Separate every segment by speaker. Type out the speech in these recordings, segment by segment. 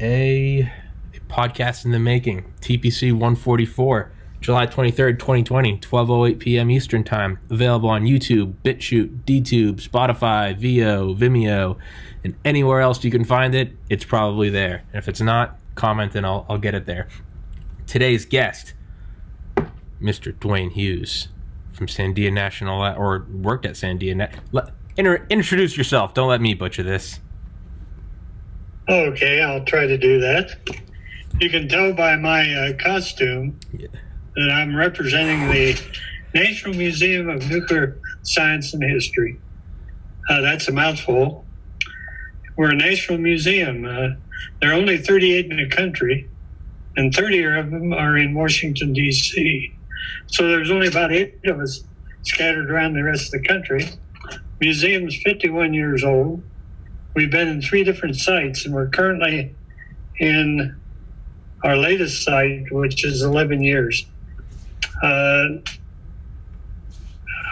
Speaker 1: a podcast in the making. TPC 144, July 23rd, 2020, 12:08 p.m. Eastern Time. Available on YouTube, BitChute, DTube, Spotify, Vimeo, and anywhere else you can find it. It's probably there. And if it's not, comment and I'll get it there. Today's guest, Mr. Duane Hughes from Sandia National, or worked at Sandia. Introduce yourself. Don't let me butcher this.
Speaker 2: Okay, I'll try to do that. You can tell by my costume that I'm representing the National Museum of Nuclear Science and History. That's a mouthful. We're a national museum. There are only 38 in the country, and 30 of them are in Washington, D.C. So there's only about 8 of us scattered around the rest of the country. Museum's 51 years old. We've been in 3 different sites, and we're currently in our latest site, which is 11 years.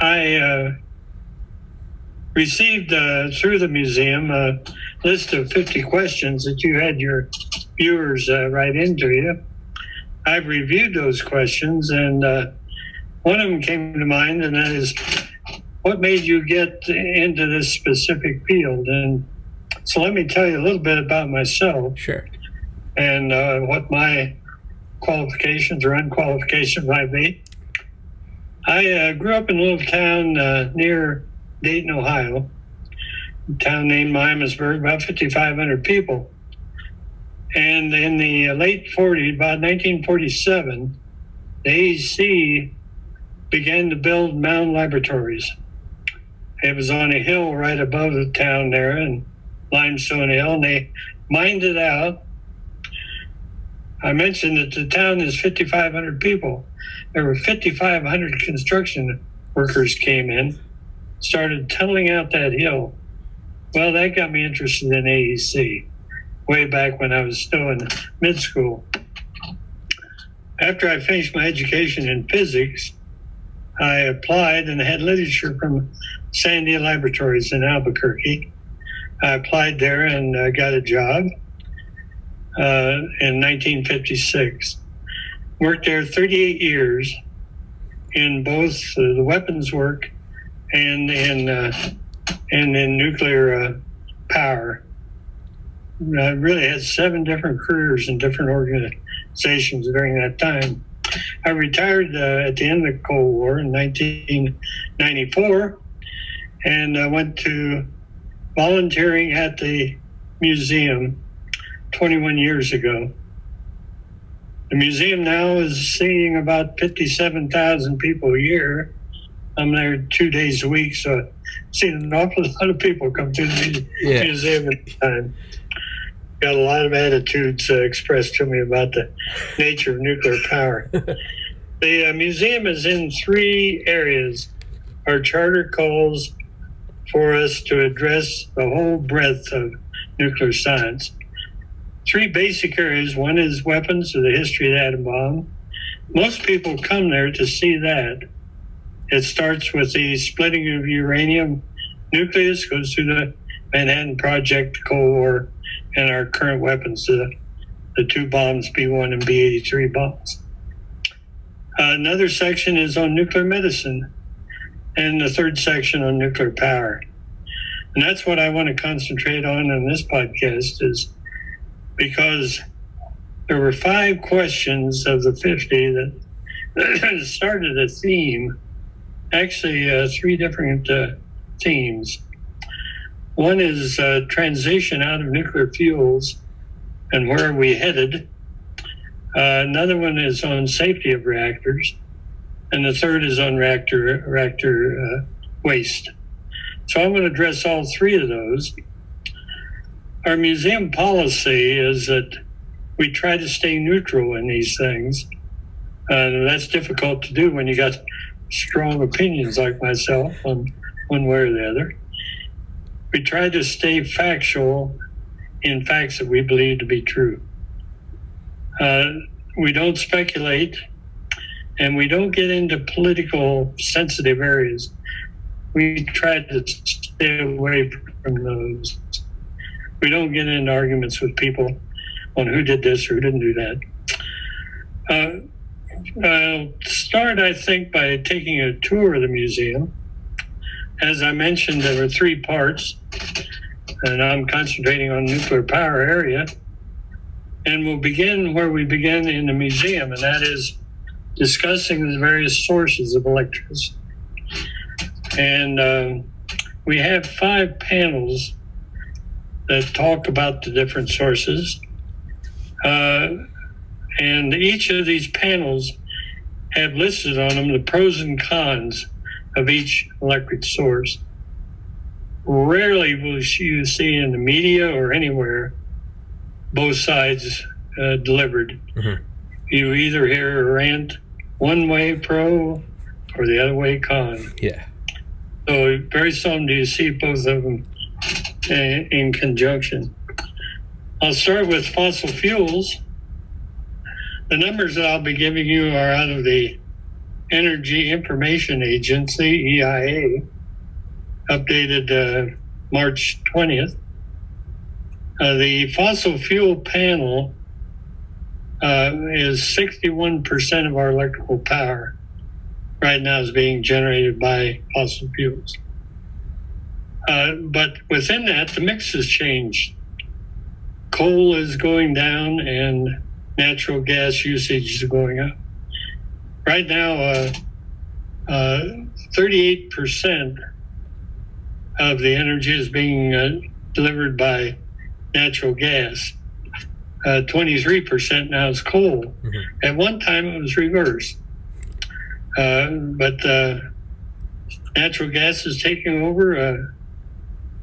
Speaker 2: I received through the museum a list of 50 questions that you had your viewers write into you. I've reviewed those questions, and one of them came to mind, and that is, what made you get into this specific field? And so let me tell you a little bit about myself.
Speaker 1: Sure.
Speaker 2: And what my qualifications or unqualifications might be. I grew up in a little town near Dayton, Ohio, a town named Miamisburg, about 5,500 people. And in the late 40s, about 1947, the AEC began to build mound laboratories. It was on a hill right above the town there, in Limestone Hill, and they mined it out. I mentioned that the town is 5,500 people. There were 5,500 construction workers came in, started tunneling out that hill. Well, that got me interested in AEC way back when I was still in mid school. After I finished my education in physics, I applied and had literature from Sandia Laboratories in Albuquerque. I applied there and got a job in 1956. Worked there 38 years in both the weapons work and in nuclear power. I really had 7 different careers in different organizations during that time. I retired at the end of the Cold War in 1994 and went to volunteering at the museum 21 years ago. The museum now is seeing about 57,000 people a year. I'm there 2 days a week, so I've seen an awful lot of people come to the museum at the time. Got a lot of attitudes expressed to me about the nature of nuclear power. The museum is in 3 areas. Our charter calls for us to address the whole breadth of nuclear science. 3 basic areas. One is weapons, or the history of the atom bomb. Most people come there to see that. It starts with the splitting of uranium nucleus, goes through the Manhattan Project, Cold War, and our current weapons, the 2 bombs, B-1 and B-83 bombs. Another section is on nuclear medicine, and the 3rd section on nuclear power. And that's what I want to concentrate on in this podcast, is because there were 5 questions of the 50 that started a theme, actually 3 different themes. One is transition out of nuclear fuels and where are we headed. Another one is on safety of reactors. And the 3rd is on reactor waste. So I'm going to address all 3 of those. Our museum policy is that we try to stay neutral in these things. That's difficult to do when you got strong opinions like myself on one way or the other. We try to stay factual in facts that we believe to be true. We don't speculate, and we don't get into political sensitive areas. We try to stay away from those. We don't get into arguments with people. on who did this or who didn't do that. I'll start, I think, by taking a tour of the museum. As I mentioned, there were 3 parts, and I'm concentrating on nuclear power area. And we'll begin where we begin in the museum, and that is discussing the various sources of electricity. And we have 5 panels that talk about the different sources. And each of these panels have listed on them the pros and cons of each electric source. Rarely will you see in the media or anywhere both sides delivered. Mm-hmm. You either hear a rant one way pro or the other way con.
Speaker 1: Yeah.
Speaker 2: So very seldom do you see both of them in conjunction. I'll start with fossil fuels. The numbers that I'll be giving you are out of the Energy Information Agency, EIA, updated March 20th. The fossil fuel panel is 61% of our electrical power right now is being generated by fossil fuels. But within that, the mix has changed. Coal is going down and natural gas usage is going up. Right now, 38% of the energy is being delivered by natural gas. 23% now is coal. Mm-hmm. At one time, it was reversed. But natural gas is taking over.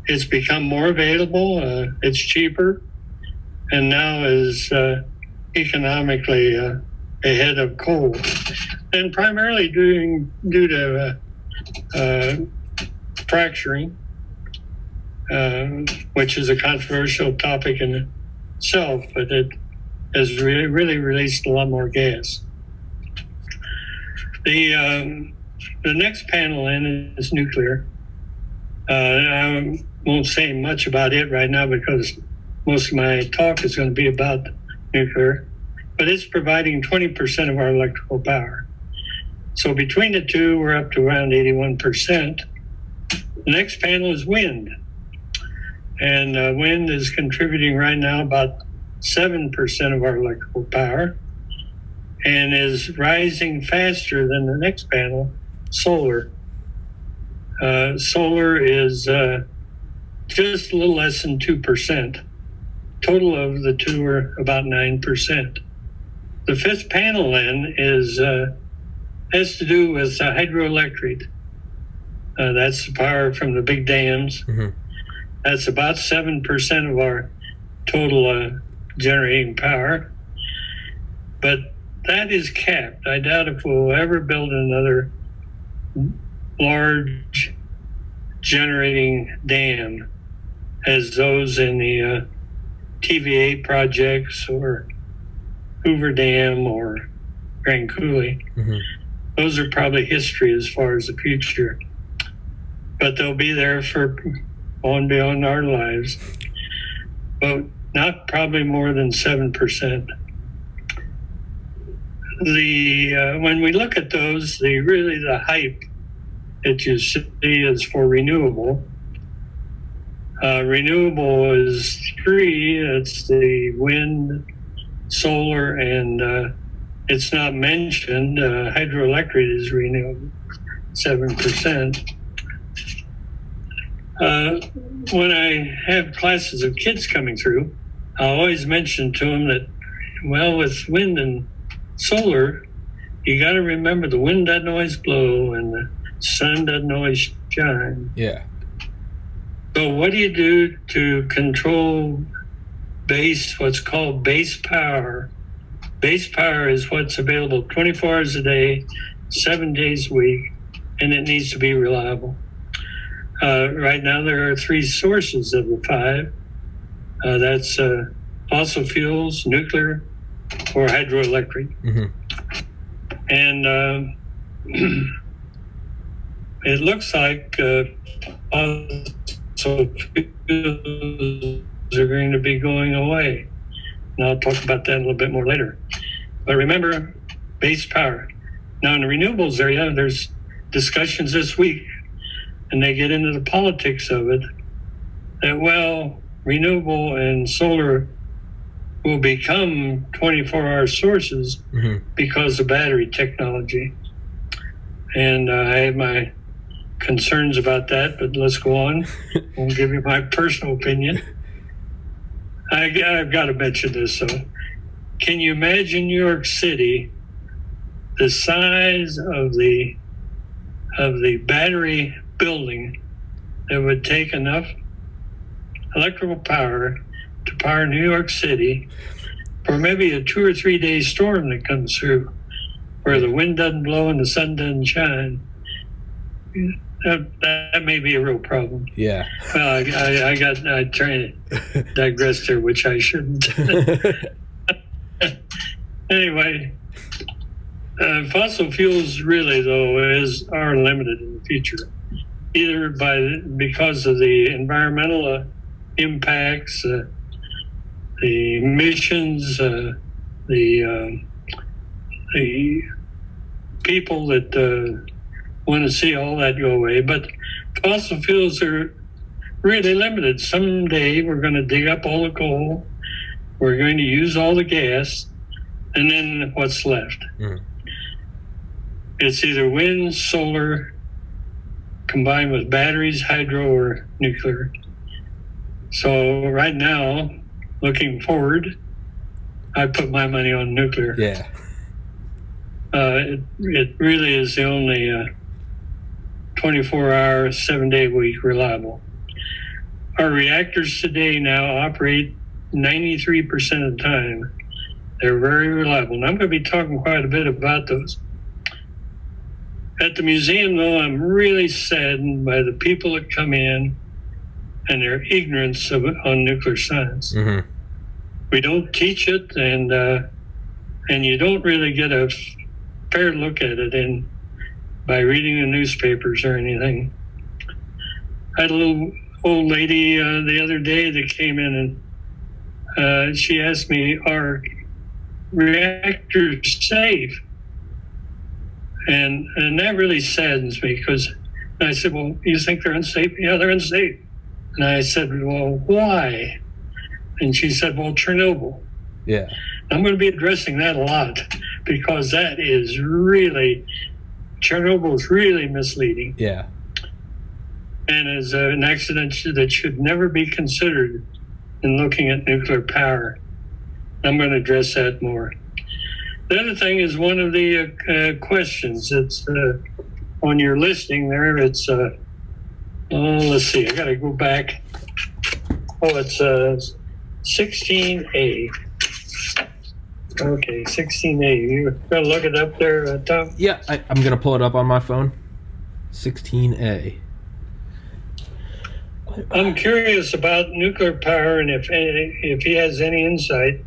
Speaker 2: It's become more available. It's cheaper, and now is economically ahead of coal, and primarily due to fracturing, which is a controversial topic in itself, but it has really released a lot more gas. The next panel in is nuclear. I won't say much about it right now because most of my talk is going to be about nuclear, but it's providing 20% of our electrical power. So between the two, we're up to around 81%. The next panel is wind. And wind is contributing right now about 7% of our electrical power and is rising faster than the next panel, solar. Solar is just a little less than 2%. Total of the two are about 9%. The 5th panel then has to do with hydroelectric. That's the power from the big dams. Mm-hmm. That's about 7% of our total generating power. But that is capped. I doubt if we'll ever build another large generating dam as those in the TVA projects or Hoover Dam or Grand Coulee. Mm-hmm. Those are probably history as far as the future. But they'll be there for on beyond our lives. But not probably more than 7%. When we look at those, the hype that you see is for renewable. Renewable is 3. It's the wind, solar, and it's not mentioned. Hydroelectric is renewable, 7%. When I have classes of kids coming through, I always mention to them that, well, with wind and solar, you got to remember the wind doesn't always blow and the sun doesn't always shine.
Speaker 1: Yeah.
Speaker 2: So what do you do to control what's called base power? Base power is what's available 24 hours a day, 7 days a week, and it needs to be reliable. Right now there are 3 sources of the 5. That's fossil fuels, nuclear, or hydroelectric. Mm-hmm. And it looks like fossil fuels are going to be going away. And I'll talk about that a little bit more later. But remember, base power. Now in the renewables area, there's discussions this week, and they get into the politics of it, that, well, renewable and solar will become 24-hour sources because of battery technology. And I have my concerns about that, but let's go on. I'll give you my personal opinion. I've got to mention this, though. Can you imagine New York City, the size of the battery building that would take enough electrical power to power New York City for maybe a 2 or 3 day storm that comes through, where the wind doesn't blow and the sun doesn't shine? That may be a real problem.
Speaker 1: Yeah.
Speaker 2: I try to digress there, which I shouldn't. Anyway, fossil fuels really, though, are limited in the future, either because of the environmental impacts, the emissions, the people that want to see all that go away. But fossil fuels are really limited. Someday we're going to dig up all the coal, we're going to use all the gas, and then what's left? It's either wind, solar, combined with batteries, hydro, or nuclear. So right now, looking forward, I put my money on nuclear.
Speaker 1: Yeah.
Speaker 2: It really is the only 24-hour, 7-day-a-week reliable. Our reactors today now operate 93% of the time. They're very reliable. And I'm going to be talking quite a bit about those. At the museum, though, I'm really saddened by the people that come in and their ignorance on nuclear science. We don't teach it, and you don't really get a fair look at it by reading the newspapers or anything. I had a little old lady the other day that came in, and she asked me, are reactors safe? And that really saddens me, because I said, well, you think they're unsafe? Yeah, they're unsafe. And I said, well, why? And she said, well, Chernobyl.
Speaker 1: Yeah.
Speaker 2: I'm going to be addressing that a lot, because that is really, Chernobyl is really misleading.
Speaker 1: Yeah.
Speaker 2: And is an accident that should never be considered in looking at nuclear power. I'm going to address that more. The other thing is one of the questions. It's on your listing there. It's, let's see, I got to go back. Oh, it's 16A. Okay, 16A. You got to look it up there, Tom?
Speaker 1: Yeah, I'm going to pull it up on my phone. 16A.
Speaker 2: I'm curious about nuclear power, and if he has any insight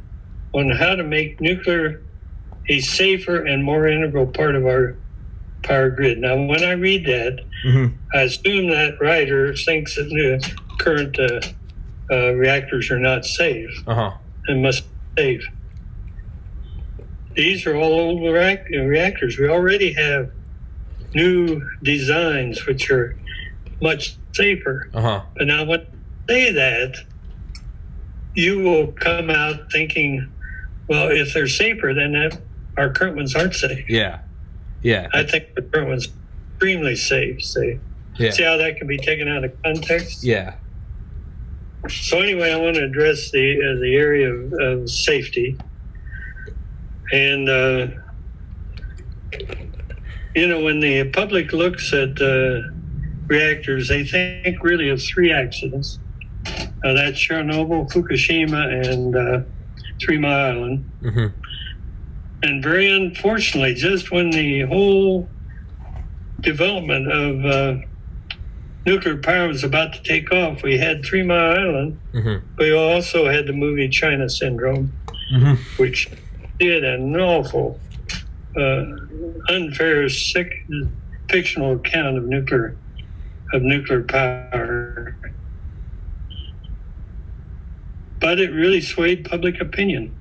Speaker 2: on how to make nuclear a safer and more integral part of our power grid. Now, when I read that, I assume that writer thinks that the current reactors are not safe and must be safe. These are all old reactors. We already have new designs which are much safer. But now when you say that, you will come out thinking, well, if they're safer, then our current ones aren't safe.
Speaker 1: Yeah. Yeah.
Speaker 2: I think the current one's extremely safe. See how that can be taken out of context?
Speaker 1: Yeah.
Speaker 2: So anyway, I want to address the area of safety. And, when the public looks at reactors, they think really of 3 accidents. That's Chernobyl, Fukushima, and 3 Mile Island. And very unfortunately, just when the whole development of nuclear power was about to take off, we had 3 Mile Island. We also had the movie China Syndrome, which did an awful, unfair, sick, fictional account of nuclear power. But it really swayed public opinion.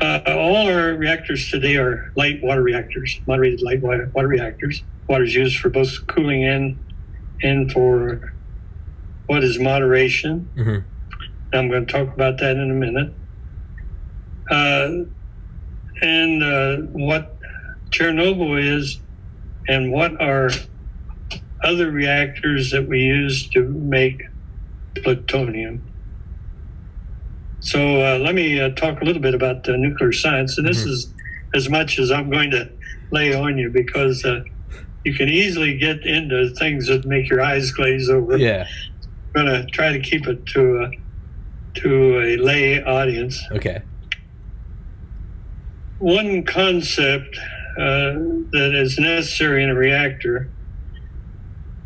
Speaker 2: All our reactors today are light water reactors, moderated light water reactors. Water is used for both cooling and for what is moderation.
Speaker 1: Mm-hmm.
Speaker 2: I'm going to talk about that in a minute. And what Chernobyl is and what are other reactors that we use to make plutonium. So let me talk a little bit about nuclear science. And this is as much as I'm going to lay on you, because you can easily get into things that make your eyes glaze over.
Speaker 1: Yeah.
Speaker 2: I'm going to try to keep it to a lay audience.
Speaker 1: Okay.
Speaker 2: One concept that is necessary in a reactor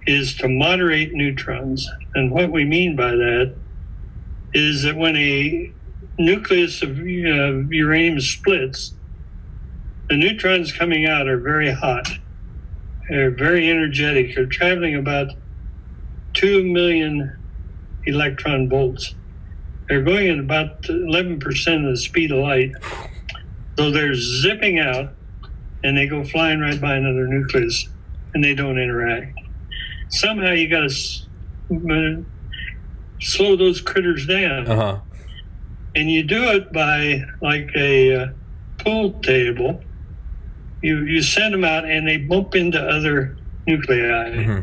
Speaker 2: is to moderate neutrons. And what we mean by that is that when a nucleus of uranium splits, the neutrons coming out are very hot. They're very energetic. They're traveling about 2 million electron volts. They're going at about 11% of the speed of light. So they're zipping out, and they go flying right by another nucleus, and they don't interact. Somehow you got to slow those critters down.
Speaker 1: Uh-huh.
Speaker 2: And you do it by, like a pool table. You send them out, and they bump into other nuclei.
Speaker 1: Mm-hmm.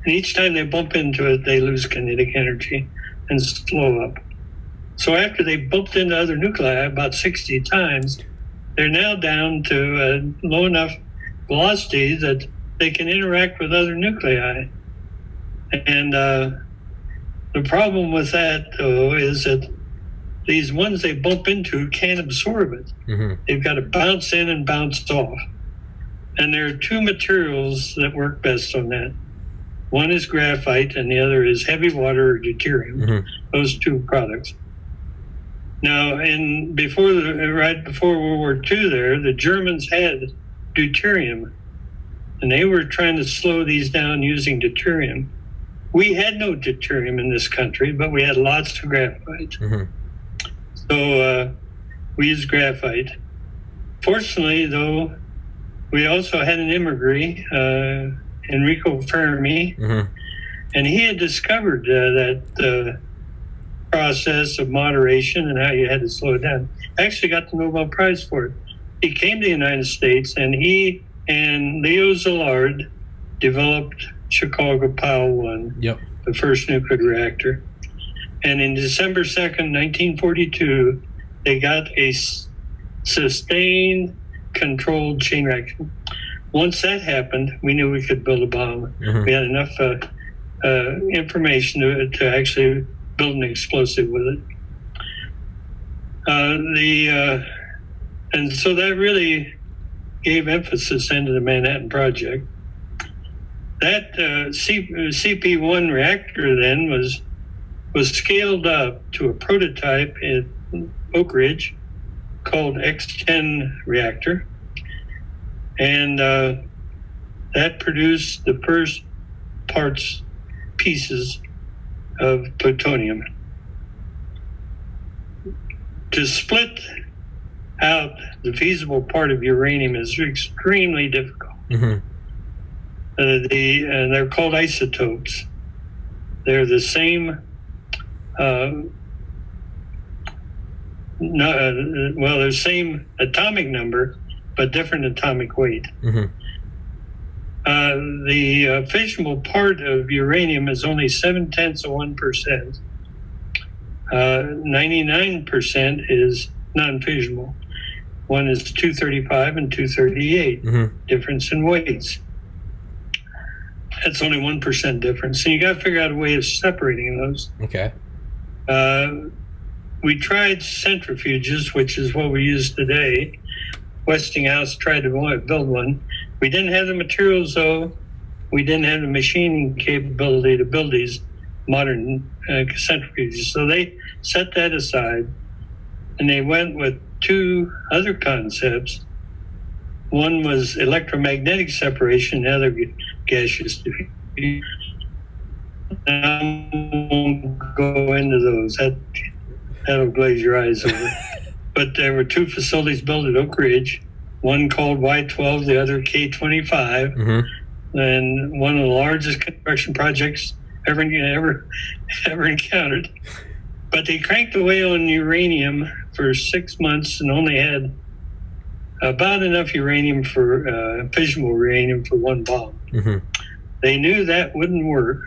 Speaker 2: And each time they bump into it, they lose kinetic energy and slow up. So after they bumped into other nuclei about 60 times, they're now down to a low enough velocity that they can interact with other nuclei. And the problem with that, though, is that these ones they bump into can't absorb it.
Speaker 1: Mm-hmm.
Speaker 2: They've got to bounce in and bounce off. And there are two materials that work best on that. One is graphite, and the other is heavy water or deuterium.
Speaker 1: Mm-hmm.
Speaker 2: Those two products. Now, right before World War II, the Germans had deuterium, and they were trying to slow these down using deuterium. We had no deuterium in this country, but we had lots of graphite.
Speaker 1: Mm-hmm.
Speaker 2: So we used graphite. Fortunately, though, we also had an immigrant, Enrico Fermi,
Speaker 1: Mm-hmm.
Speaker 2: and he had discovered that process of moderation and how you had to slow it down. Actually got the Nobel Prize for it. He came to the United States, and he and Leo Szilard developed Chicago Pile 1,
Speaker 1: Yep.
Speaker 2: the first nuclear reactor. And in December 2nd, 1942, they got a sustained controlled chain reaction. Once that happened, we knew we could build a bomb.
Speaker 1: Mm-hmm.
Speaker 2: We had enough information to actually build an explosive with it. And so that really gave emphasis into the Manhattan Project. That CP1 reactor then was scaled up to a prototype in Oak Ridge called X10 reactor. And that produced the first pieces of plutonium. To split out the feasible part of uranium is extremely difficult.
Speaker 1: Mm-hmm.
Speaker 2: They're called isotopes. They're the same, they're the same atomic number, but different atomic weight.
Speaker 1: Mm-hmm.
Speaker 2: The fissionable part of uranium is only 0.7%. 99% is non-fissionable. One is 235 and 238,
Speaker 1: Mm-hmm.
Speaker 2: difference in weights. That's only 1% difference. So you got to figure out a way of separating those.
Speaker 1: Okay.
Speaker 2: We tried centrifuges, which is what we use today. Westinghouse tried to build one. We didn't have the materials, though. We didn't have the machining capability to build these modern centrifuges. So they set that aside, and they went with two other concepts. One was electromagnetic separation, the other gaseous diffusion. I won't go into those. That'll glaze your eyes over. But but there were two facilities built at Oak Ridge, one called Y-12, the other K-25, and one of the largest construction projects ever encountered. But they cranked away on uranium for 6 months and only had about enough uranium for fissionable uranium for one bomb. They knew that wouldn't work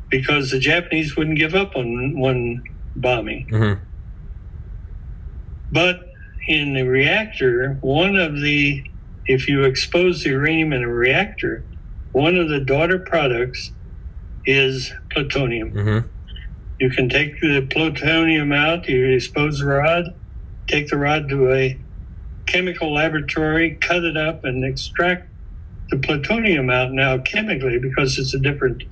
Speaker 2: because the Japanese wouldn't give up on one bombing. But in the reactor, if you expose the uranium in a reactor, one of the daughter products is plutonium. You can take the plutonium out, you expose the rod, take the rod to a chemical laboratory, cut it up, and extract the plutonium out now chemically because it's a different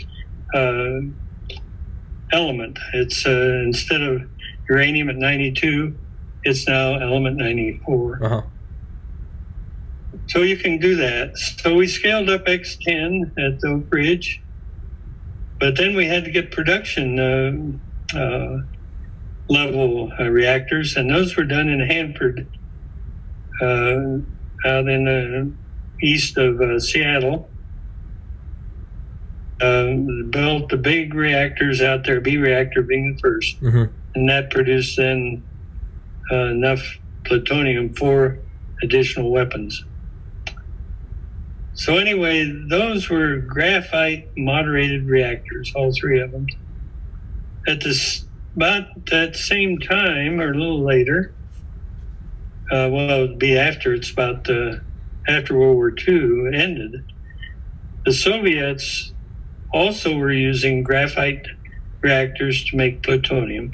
Speaker 2: element. It's instead of uranium at 92, it's now element 94. So you can do that. So we scaled up X10 at Oak Ridge, but then we had to get production level reactors, and those were done in Hanford, out in the east of Seattle. Built the big reactors out there, B reactor being the first, and that produced then enough plutonium for additional weapons. So anyway, those were graphite moderated reactors, all three of them. About that same time, or a little later, it would be after, it's about after World War II ended, the Soviets also were using graphite reactors to make plutonium.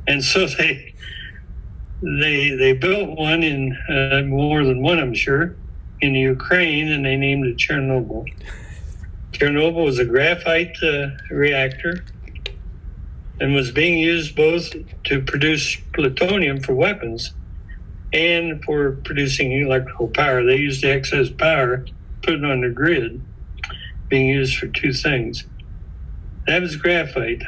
Speaker 2: And so they built one in more than one, I'm sure, in Ukraine, and they named it Chernobyl. Chernobyl was a graphite reactor and was being used both to produce plutonium for weapons and for producing electrical power. They used the excess power, put it on the grid, being used for two things. That was graphite.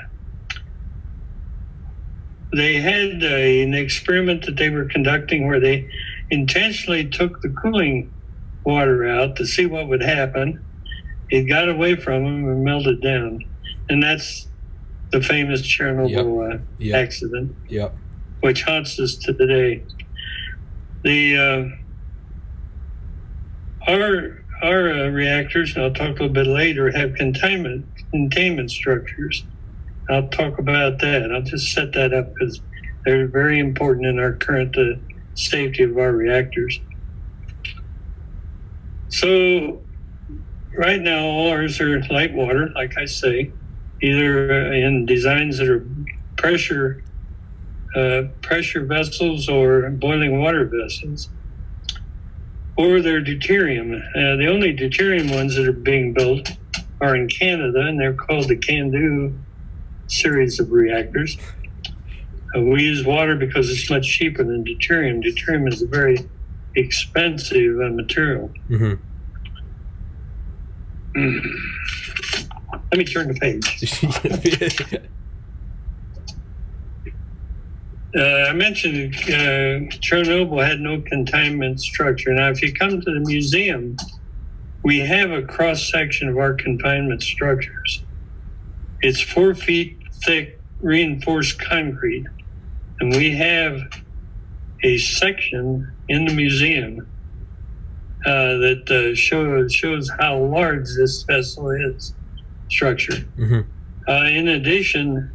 Speaker 2: They had an experiment that they were conducting where they intentionally took the cooling water out to see what would happen. It got away from them and melted down. And that's the famous Chernobyl accident, which haunts us to today. Our reactors, and I'll talk a little bit later, have containment structures. I'll talk about that. I'll just set that up because they're very important in our current safety of our reactors. So right now, all ours are light water, like I say, either in designs that are pressure vessels or boiling water vessels, or they're deuterium. The only deuterium ones that are being built are in Canada, and they're called the CANDU series of reactors. We use water because it's much cheaper than deuterium. Deuterium is a very expensive material. Let me turn the page. I mentioned Chernobyl had no containment structure. Now, if you come to the museum, we have a cross-section of our confinement structures. It's 4 feet thick reinforced concrete. And we have a section in the museum that shows how large this vessel is, structure. In addition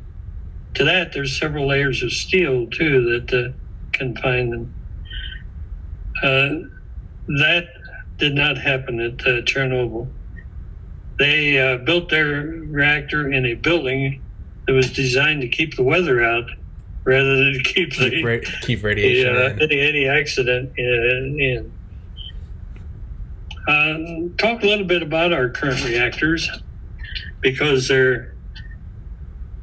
Speaker 2: to that, there's several layers of steel, too, that confine them. That did not happen at Chernobyl. They built their reactor in a building that was designed to keep the weather out rather than keep radiation any accident in. Talk a little bit about our current reactors, because they're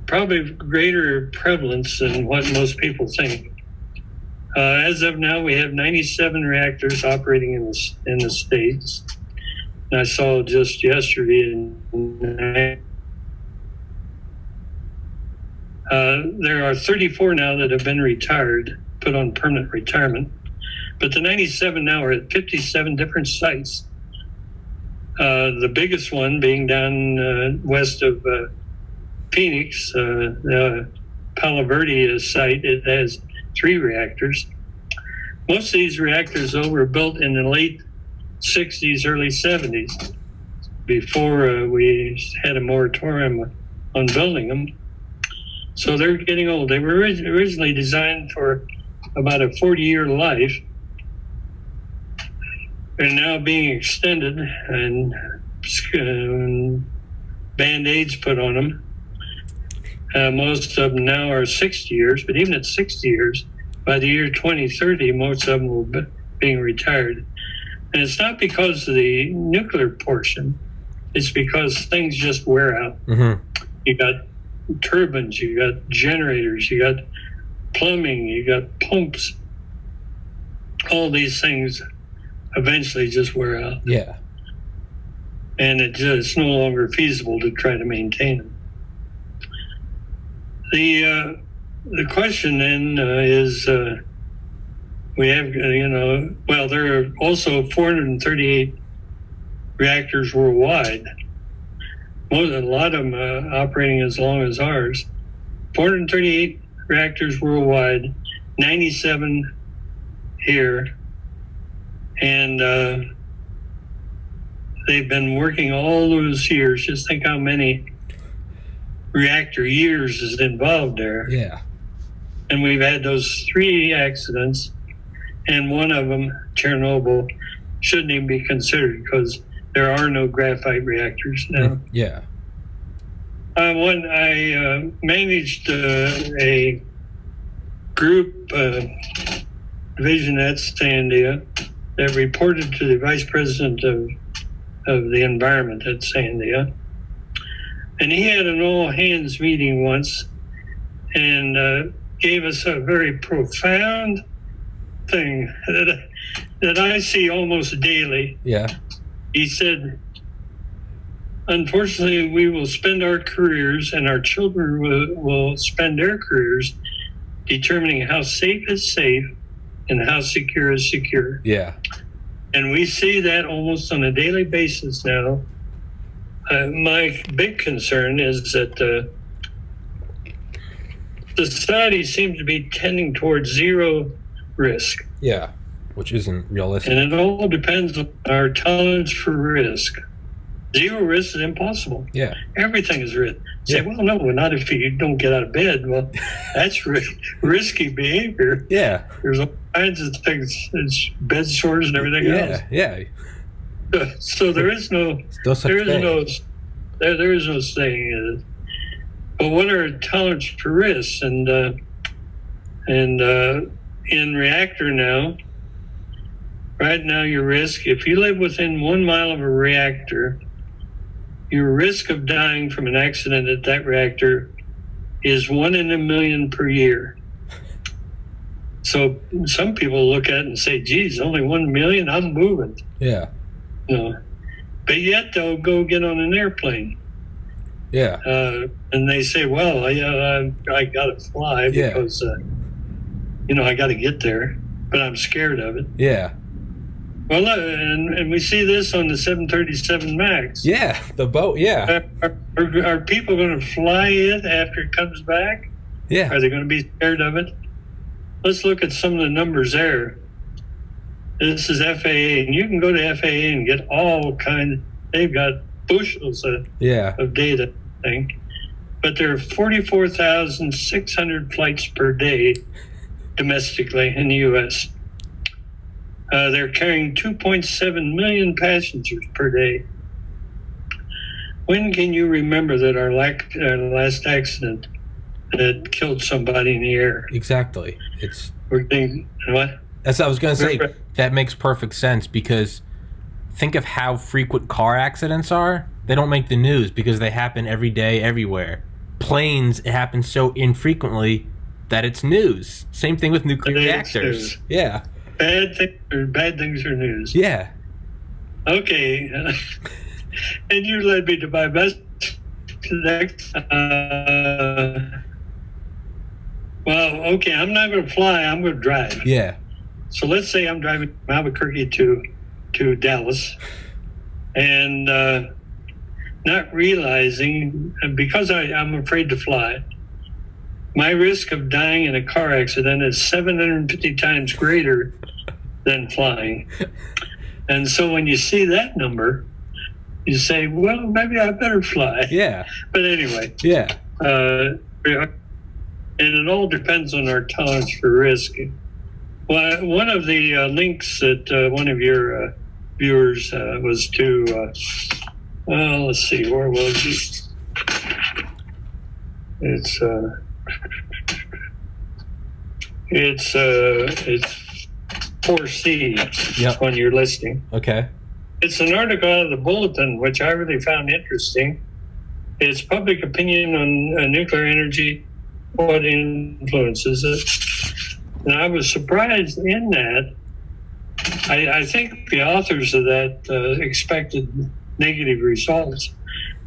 Speaker 2: probably greater prevalence than what most people think. As of now, we have 97 reactors operating in the States. And I saw just yesterday there are 34 now that have been retired. put on permanent retirement. But the 97 now are at 57 different sites. The biggest one being down west of Phoenix, the Palo Verde site. It has 3 reactors. Most of these reactors, though, were built in the late 60s, early 70s, before we had a moratorium on building them. So they're getting old. They were originally designed for about a 40-year life. They're now being extended and Band-Aids put on them. Most of them now are 60 years, but even at 60 years, by the year 2030, most of them will be being retired. And it's not because of the nuclear portion. It's because things just wear out.
Speaker 1: Mm-hmm.
Speaker 2: You got turbines, you got generators, you got plumbing, you got pumps. All these things eventually just wear out.
Speaker 1: Yeah.
Speaker 2: And it's no longer feasible to try to maintain them. The question then is, we have, well, there are also 438 reactors worldwide. A lot of them operating as long as ours. 438 reactors worldwide, 97 here. And they've been working all those years. Just think how many reactor years is involved there.
Speaker 1: Yeah.
Speaker 2: And we've had those 3 accidents, and one of them, Chernobyl, shouldn't even be considered because there are no graphite reactors now.
Speaker 1: Yeah.
Speaker 2: When I managed a group division at Sandia that reported to the vice president of the environment at Sandia. And he had an all-hands meeting once and gave us a very profound thing that I see almost daily.
Speaker 1: Yeah.
Speaker 2: He said, unfortunately, we will spend our careers and our children will spend their careers determining how safe is safe and how secure is secure.
Speaker 1: Yeah.
Speaker 2: And we see that almost on a daily basis now. My big concern is that society seems to be tending towards zero risk.
Speaker 1: Yeah, which isn't realistic.
Speaker 2: And it all depends on our tolerance for risk. Zero risk is impossible.
Speaker 1: Yeah.
Speaker 2: Everything is risk. Say, well, no, not if you don't get out of bed. Well, that's risky behavior.
Speaker 1: Yeah.
Speaker 2: There's all kinds of things. It's bed sores and everything else.
Speaker 1: Yeah.
Speaker 2: So there is no saying it. But what are tolerance for risks? And in reactor now, right now your risk, if you live within 1 mile of a reactor, your risk of dying from an accident at that reactor is 1 in a million per year. So some people look at it and say, geez, only 1 million, I'm moving.
Speaker 1: Yeah.
Speaker 2: No. But yet they'll go get on an airplane.
Speaker 1: Yeah.
Speaker 2: And they say, well, I got to fly because, I got to get there, but I'm scared of it.
Speaker 1: Yeah.
Speaker 2: Well, and we see this on the 737 MAX.
Speaker 1: Yeah, the boat, yeah.
Speaker 2: Are people going to fly it after it comes back?
Speaker 1: Yeah.
Speaker 2: Are they going to be scared of it? Let's look at some of the numbers there. This is FAA, and you can go to FAA and get all kinds. They've got bushels of data, I think. But there are 44,600 flights per day domestically in the U.S. They're carrying 2.7 million passengers per day. When can you remember that our last accident that killed somebody in the air?
Speaker 1: Exactly.
Speaker 2: We're thinking, what?
Speaker 1: As I was going to say, that makes perfect sense because think of how frequent car accidents are. They don't make the news because they happen every day, everywhere. Planes, it happens so infrequently that it's news. Same thing with nuclear reactors. Yeah.
Speaker 2: Bad things are news.
Speaker 1: Yeah.
Speaker 2: Okay. And you led me to my best next. Well, okay, I'm not going to fly. I'm going to drive.
Speaker 1: Yeah.
Speaker 2: So let's say I'm driving from Albuquerque to Dallas, and not realizing, because I'm afraid to fly, my risk of dying in a car accident is 750 times greater than flying. And so when you see that number, you say, well, maybe I better fly.
Speaker 1: Yeah.
Speaker 2: But anyway.
Speaker 1: Yeah.
Speaker 2: And it all depends on our tolerance for risk. Well, one of the links that one of your viewers was to, let's see, where was it? It's 4C.
Speaker 1: Yep.
Speaker 2: On your listing.
Speaker 1: Okay.
Speaker 2: It's an article out of the Bulletin, which I really found interesting. It's public opinion on nuclear energy, what influences it. And I was surprised in that. I think the authors of that expected negative results.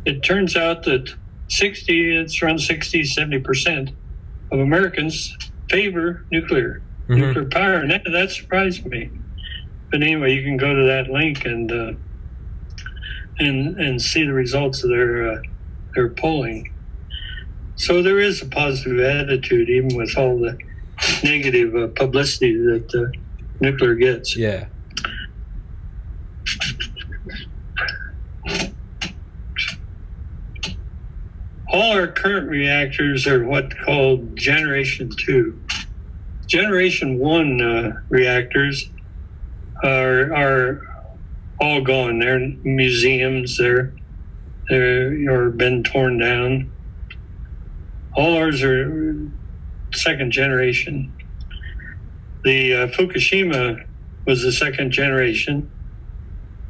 Speaker 2: It turns out that it's around 60, 70% of Americans favor nuclear power. And that surprised me. But anyway, you can go to that link and see the results of their polling. So there is a positive attitude, even with all the negative publicity that nuclear gets.
Speaker 1: Yeah.
Speaker 2: All our current reactors are what's called Generation 2. Generation 1 reactors are all gone. They're in museums. They're or been torn down. All ours are second generation. The Fukushima was the second generation.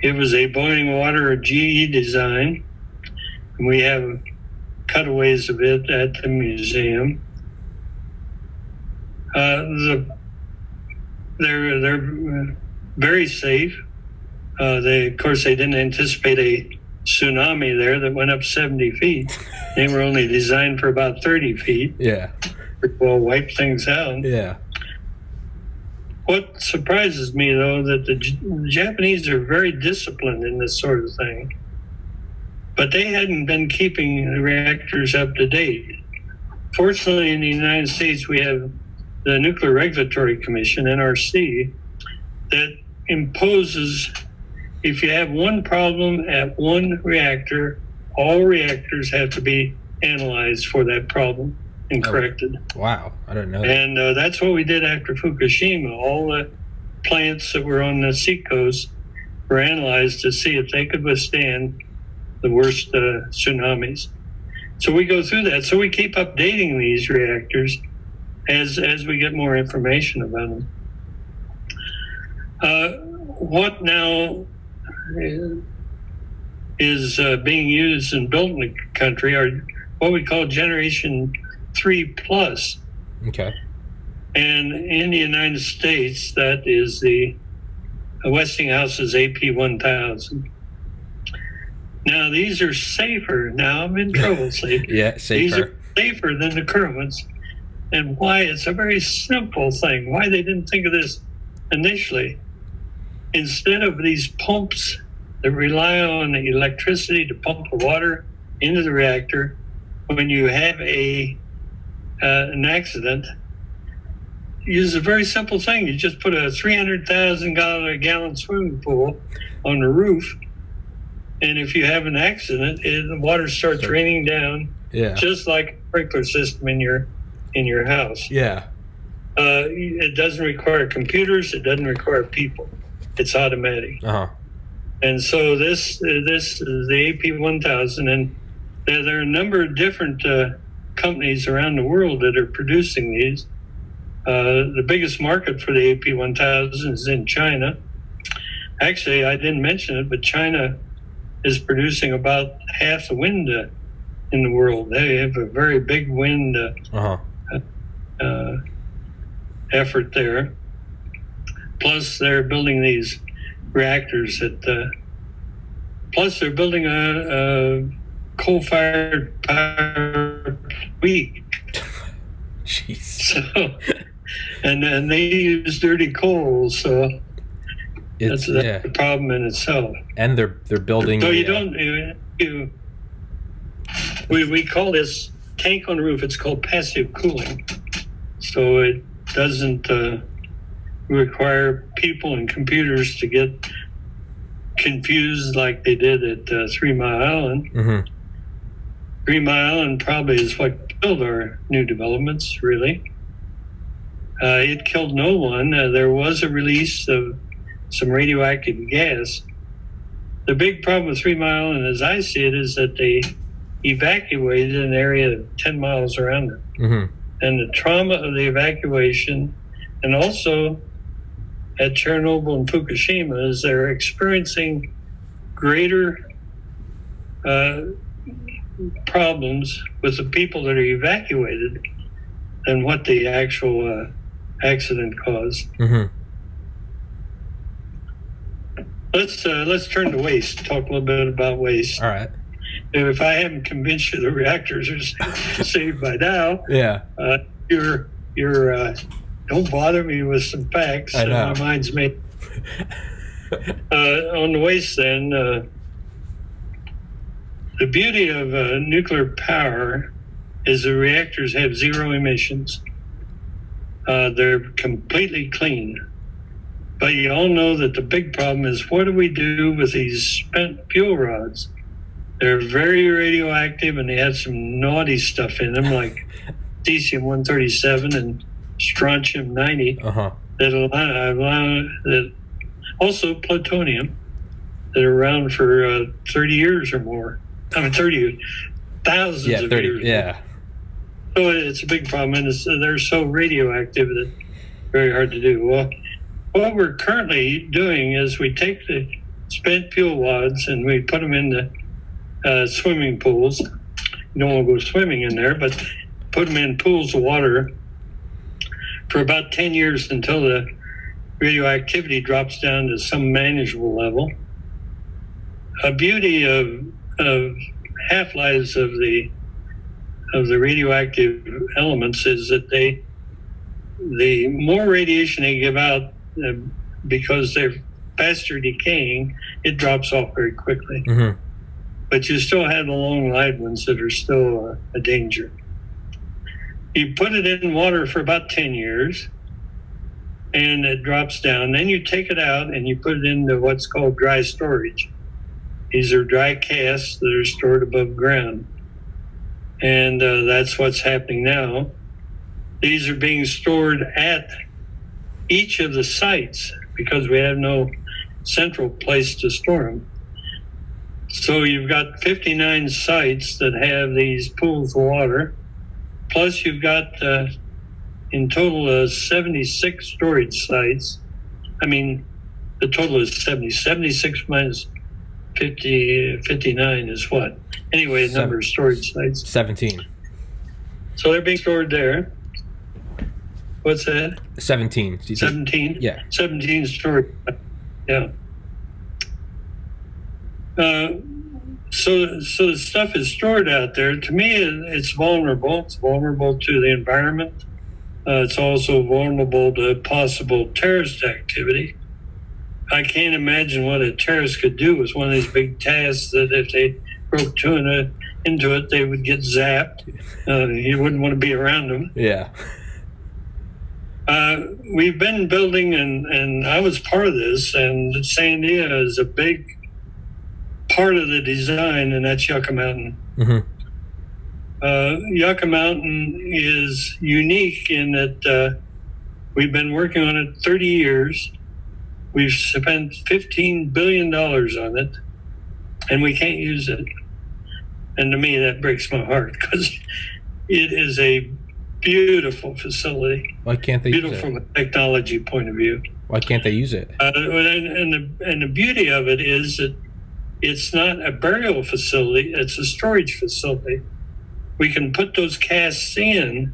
Speaker 2: It was a boiling water GE design. And we have cutaways of it at the museum. They're very safe. Of course, they didn't anticipate a tsunami there that went up 70 feet. They were only designed for about 30 feet.
Speaker 1: Yeah.
Speaker 2: Will wipe things out.
Speaker 1: Yeah.
Speaker 2: What surprises me, though, that the Japanese are very disciplined in this sort of thing. But they hadn't been keeping the reactors up to date. Fortunately, in the United States, we have the Nuclear Regulatory Commission, NRC, that imposes, if you have one problem at one reactor, all reactors have to be analyzed for that problem and corrected.
Speaker 1: Wow, I didn't know that.
Speaker 2: And that's what we did after Fukushima. All the plants that were on the seacoast were analyzed to see if they could withstand the worst tsunamis. So we go through that. So we keep updating these reactors as we get more information about them. What now is being used and built in the country are what we call Generation 3+.
Speaker 1: Okay.
Speaker 2: And in the United States, that is the Westinghouse's AP1000. Now, these are safer. Now I'm in trouble, safe.
Speaker 1: Yeah, safer.
Speaker 2: These are safer than the current ones. And why? It's a very simple thing. Why they didn't think of this initially. Instead of these pumps that rely on electricity to pump the water into the reactor, when you have an accident, use a very simple thing. You just put a 300,000 gallon swimming pool on the roof, and if you have an accident, the water starts raining down, just like a sprinkler system in your house.
Speaker 1: Yeah.
Speaker 2: It doesn't require computers. It doesn't require people. It's automatic.
Speaker 1: Uh-huh.
Speaker 2: And so this is the AP1000, and there are a number of different companies around the world that are producing these. The biggest market for the AP1000 is in China. Actually, I didn't mention it, but China is producing about half the wind in the world. They have a very big wind effort there. Plus, they're building these reactors plus they're building a coal-fired power week.
Speaker 1: Jeez.
Speaker 2: So, and they use dirty coal, so that's a problem in itself.
Speaker 1: And they're building.
Speaker 2: So we call this tank on roof. It's called passive cooling, so it doesn't require people and computers to get confused like they did at 3 Mile Island.
Speaker 1: Mm-hmm.
Speaker 2: 3 Mile Island probably is what killed our new developments, really. It killed no one. There was a release of some radioactive gas. The big problem with 3 Mile Island, as I see it, is that they evacuated an area of 10 miles around it.
Speaker 1: Mm-hmm.
Speaker 2: And the trauma of the evacuation, and also at Chernobyl and Fukushima, is they're experiencing greater problems with the people that are evacuated than what the actual accident caused.
Speaker 1: Mm-hmm.
Speaker 2: Let's turn to waste. Talk a little bit about waste.
Speaker 1: All right.
Speaker 2: If I haven't convinced you the reactors are saved by now, you're don't bother me with some facts.
Speaker 1: I know.
Speaker 2: My mind's made. On the waste, then, the beauty of nuclear power is the reactors have zero emissions. They're completely clean. But you all know that the big problem is, what do we do with these spent fuel rods? They're very radioactive, and they have some naughty stuff in them, like cesium-137 and strontium-90. That also plutonium, that are around for 30 years or more. I mean, 30 thousands of years.
Speaker 1: Yeah.
Speaker 2: So it's a big problem, and they're so radioactive that it's very hard to do. Well, what we're currently doing is we take the spent fuel rods and we put them in the swimming pools. You don't want to go swimming in there, but put them in pools of water for about 10 years until the radioactivity drops down to some manageable level. A beauty of half-lives of the radioactive elements is that the more radiation they give out, because they're faster decaying, it drops off very quickly.
Speaker 1: Mm-hmm.
Speaker 2: But you still have the long-lived ones that are still a danger. You put it in water for about 10 years, and it drops down. Then you take it out and you put it into what's called dry storage. These are dry casts that are stored above ground. And that's what's happening now. These are being stored at each of the sites because we have no central place to store them. So you've got 59 sites that have these pools of water. Plus you've got in total 76 storage sites. I mean, the total is 70. 76 minus 59 is what? Anyway, the number of storage sites.
Speaker 1: 17.
Speaker 2: So they're being stored there. What's that?
Speaker 1: 17.
Speaker 2: 17?
Speaker 1: Yeah.
Speaker 2: 17 storage. Yeah. So the stuff is stored out there. To me, it's vulnerable. It's vulnerable to the environment. It's also vulnerable to possible terrorist activity. I can't imagine what a terrorist could do with one of these big tasks that if they broke into it, they would get zapped. You wouldn't want to be around them.
Speaker 1: Yeah.
Speaker 2: We've been building, and I was part of this, and Sandia is a big part of the design, and that's Yucca Mountain.
Speaker 1: Mm-hmm.
Speaker 2: Yucca Mountain is unique in that we've been working on it 30 years. We've spent $15 billion on it, and we can't use it. And to me, that breaks my heart because it is a beautiful facility.
Speaker 1: Why can't they use it?
Speaker 2: Beautiful from a technology point of view.
Speaker 1: Why can't they use it?
Speaker 2: And the beauty of it is that it's not a burial facility, it's a storage facility. We can put those casts in,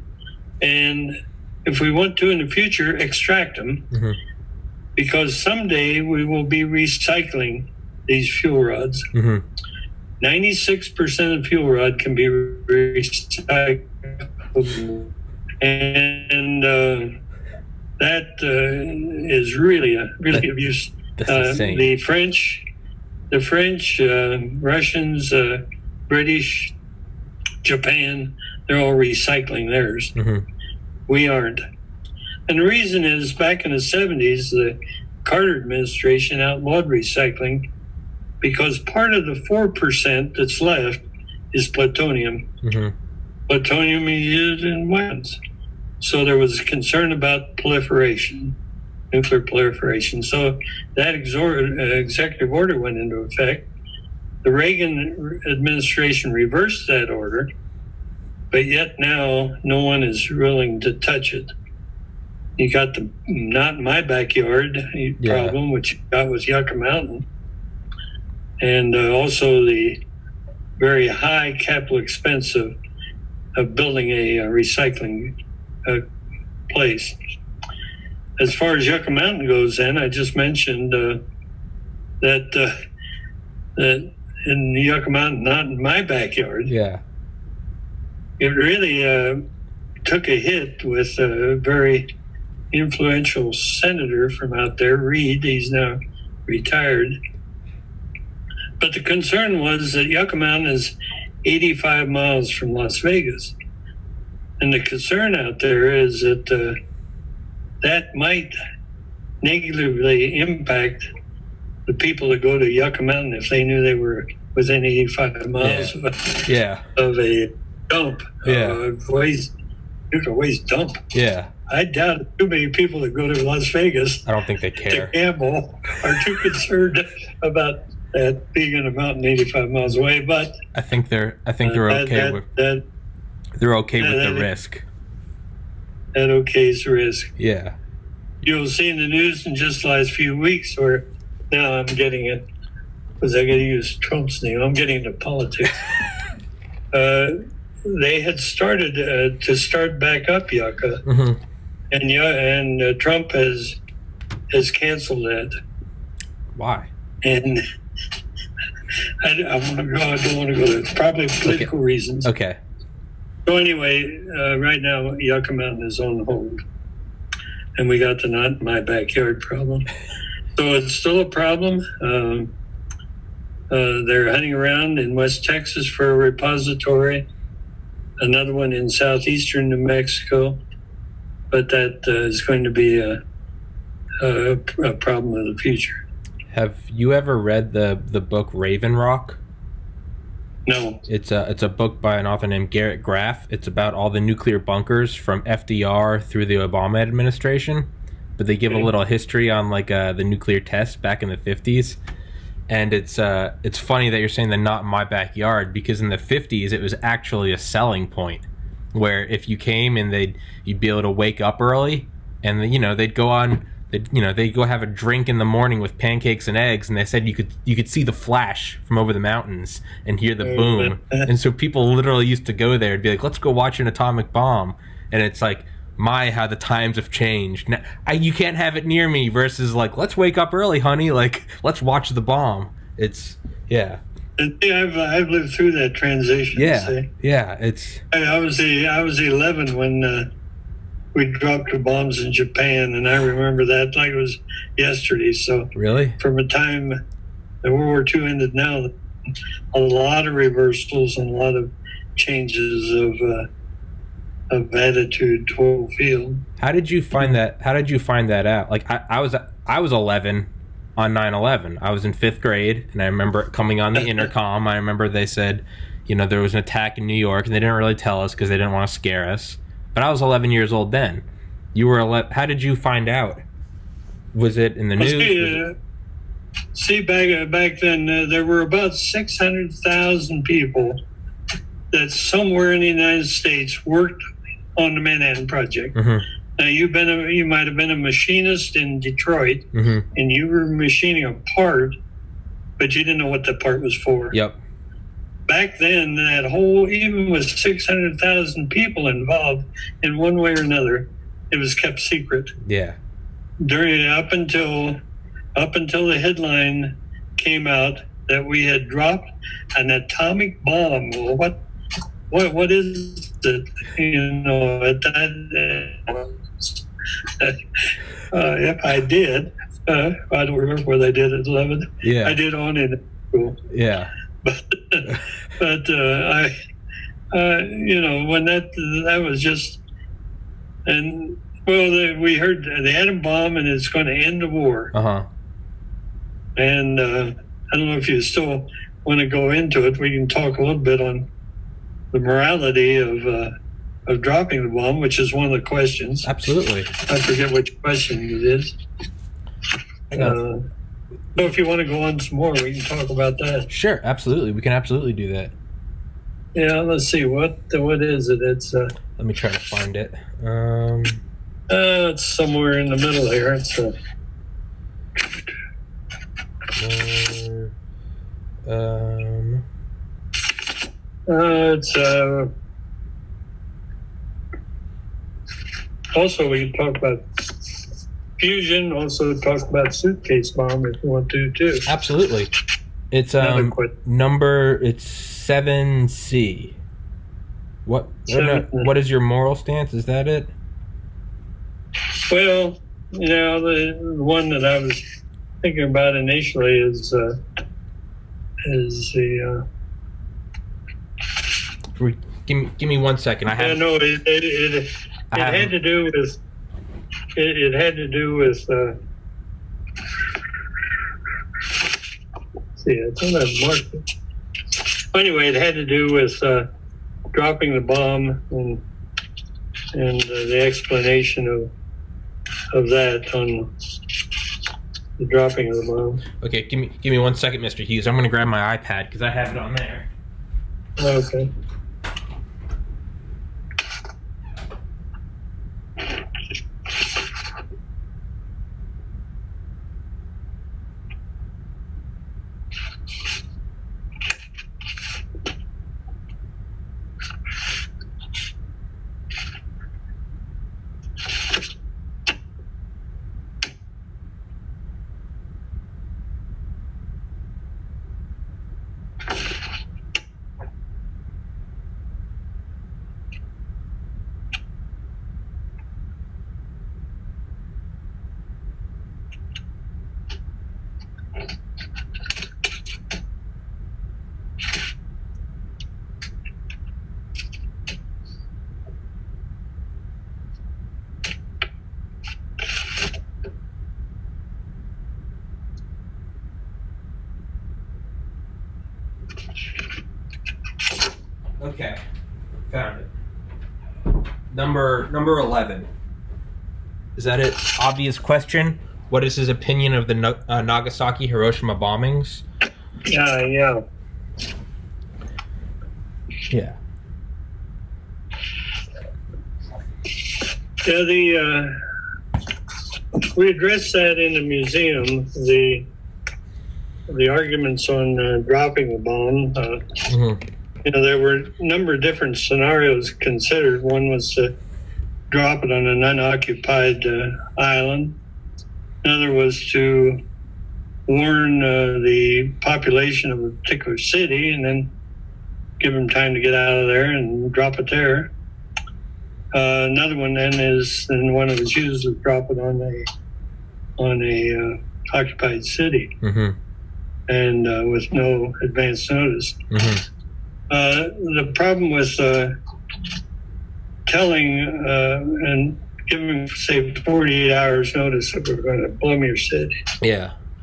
Speaker 2: and if we want to in the future, extract them.
Speaker 1: Mm-hmm.
Speaker 2: Because someday we will be recycling these fuel rods.
Speaker 1: Mm-hmm.
Speaker 2: 96% of fuel rod can be recycled. and that is really abuse.
Speaker 1: That's insane.
Speaker 2: The French, Russians, British, Japan, they're all recycling theirs.
Speaker 1: Mm-hmm.
Speaker 2: We aren't. And the reason is back in the 70s, the Carter administration outlawed recycling because part of the 4% that's left is plutonium.
Speaker 1: Mm-hmm.
Speaker 2: Plutonium is used in weapons. So there was concern about proliferation, nuclear proliferation. So that executive order went into effect. The Reagan administration reversed that order, but yet now no one is willing to touch it. You got the not in my backyard problem, which you got was Yucca Mountain, and also the very high capital expense of building a recycling place. As far as Yucca Mountain goes, then I just mentioned that in Yucca Mountain, not in my backyard.
Speaker 1: Yeah.
Speaker 2: It really took a hit with a very influential senator from out there, Reed. He's now retired. But the concern was that Yucca Mountain is 85 miles from Las Vegas. And the concern out there is that that might negatively impact the people that go to Yucca Mountain if they knew they were within 85 miles of a dump, waste dump.
Speaker 1: Yeah.
Speaker 2: I doubt too many people that go to Las Vegas.
Speaker 1: I don't think they care.
Speaker 2: To gamble are too concerned about that being in a mountain 85 miles away. But
Speaker 1: I think they're okay with the risk.
Speaker 2: That okays the risk.
Speaker 1: Yeah.
Speaker 2: You'll see in the news in just the last few weeks, or now I'm getting it because I got to use Trump's name. I'm getting into politics. They had started to start back up Yucca,
Speaker 1: mm-hmm.
Speaker 2: and Trump has canceled that.
Speaker 1: Why?
Speaker 2: And I don't want to go there. It's probably political reasons.
Speaker 1: Okay.
Speaker 2: So anyway, right now Yucca Mountain is on hold, and we got the not in my backyard problem. So it's still a problem. They're hunting around in West Texas for a repository. Another one in southeastern New Mexico, but that is going to be a problem in the future.
Speaker 1: Have you ever read the book Raven Rock?
Speaker 2: No.
Speaker 1: It's a book by an author named Garrett Graff. It's about all the nuclear bunkers from FDR through the Obama administration, but they give a little history on the nuclear tests back in the 50s. And it's funny that you're saying the not in my backyard, because in the 50s it was actually a selling point where if you came and you'd be able to wake up early, and they'd go have a drink in the morning with pancakes and eggs, and they said you could see the flash from over the mountains and hear the boom. And so people literally used to go there and be like, let's go watch an atomic bomb. And it's like, how the times have changed. Now, you can't have it near me versus let's wake up early, honey. Let's watch the bomb. It's, yeah.
Speaker 2: I've lived through that transition.
Speaker 1: Yeah, yeah.
Speaker 2: I was 11 when we dropped the bombs in Japan, and I remember that like it was yesterday. So
Speaker 1: really, from
Speaker 2: the time that World War II ended, now a lot of reversals and a lot of changes of attitude toward field.
Speaker 1: How did you find that? How did you find that out? I was 11 on 9/11. I was in 5th grade, and I remember coming on the intercom. I remember they said, there was an attack in New York, and they didn't really tell us because they didn't want to scare us. But I was 11 years old then. You were 11. How did you find out? Was it in the news?
Speaker 2: See, back then there were about 600,000 people that somewhere in the United States worked on the Manhattan Project.
Speaker 1: Mm-hmm.
Speaker 2: Now you might have been a machinist in Detroit,
Speaker 1: mm-hmm.
Speaker 2: and you were machining a part, but you didn't know what the part was for.
Speaker 1: Yep.
Speaker 2: Back then, even with 600,000 people involved in one way or another, it was kept secret.
Speaker 1: Yeah.
Speaker 2: Up until the headline came out that we had dropped an atomic bomb. Well, what is that, at that, if I did, I don't remember what I did at 11.
Speaker 1: Yeah.
Speaker 2: I did on in school.
Speaker 1: Yeah.
Speaker 2: But when that was just, and we heard the atom bomb and it's going to end the war.
Speaker 1: Uh-huh.
Speaker 2: And I don't know if you still want to go into it. We can talk a little bit on the morality of dropping the bomb, which is one of the questions.
Speaker 1: Absolutely.
Speaker 2: I forget which question it is. So if you want to go on some more, we can talk about that.
Speaker 1: Sure, absolutely. We can absolutely do that.
Speaker 2: Yeah, let's see. What is it? It's
Speaker 1: let me try to find it.
Speaker 2: It's somewhere in the middle here. It's also we can talk about fusion. Also talk about suitcase bomb if you want to too.
Speaker 1: Absolutely. It's number. It's 7C. What is your moral stance? Is that it?
Speaker 2: Well, the one that I was thinking about initially is the.
Speaker 1: Give me 1 second. I have.
Speaker 2: Yeah, no, it had to do with. It had to do with. See, I don't have marked it. Anyway, it had to do with dropping the bomb and the explanation of that on the dropping of the bomb.
Speaker 1: Okay, give me 1 second, Mr. Hughes. I'm going to grab my iPad because I have it on there.
Speaker 2: Okay.
Speaker 1: Okay, found it. Number 11. Is that it? Obvious question. What is his opinion of the Nagasaki Hiroshima bombings?
Speaker 2: Yeah.
Speaker 1: Yeah.
Speaker 2: Yeah, we addressed that in the museum. The arguments on dropping the bomb. There were a number of different scenarios considered. One was to drop it on an unoccupied island. Another was to warn the population of a particular city and then give them time to get out of there and drop it there. Another one then is, and one that was used to drop it on a occupied city, and with no advance notice. The problem with telling and giving, say, 48 hours notice that we're going to bomb your city,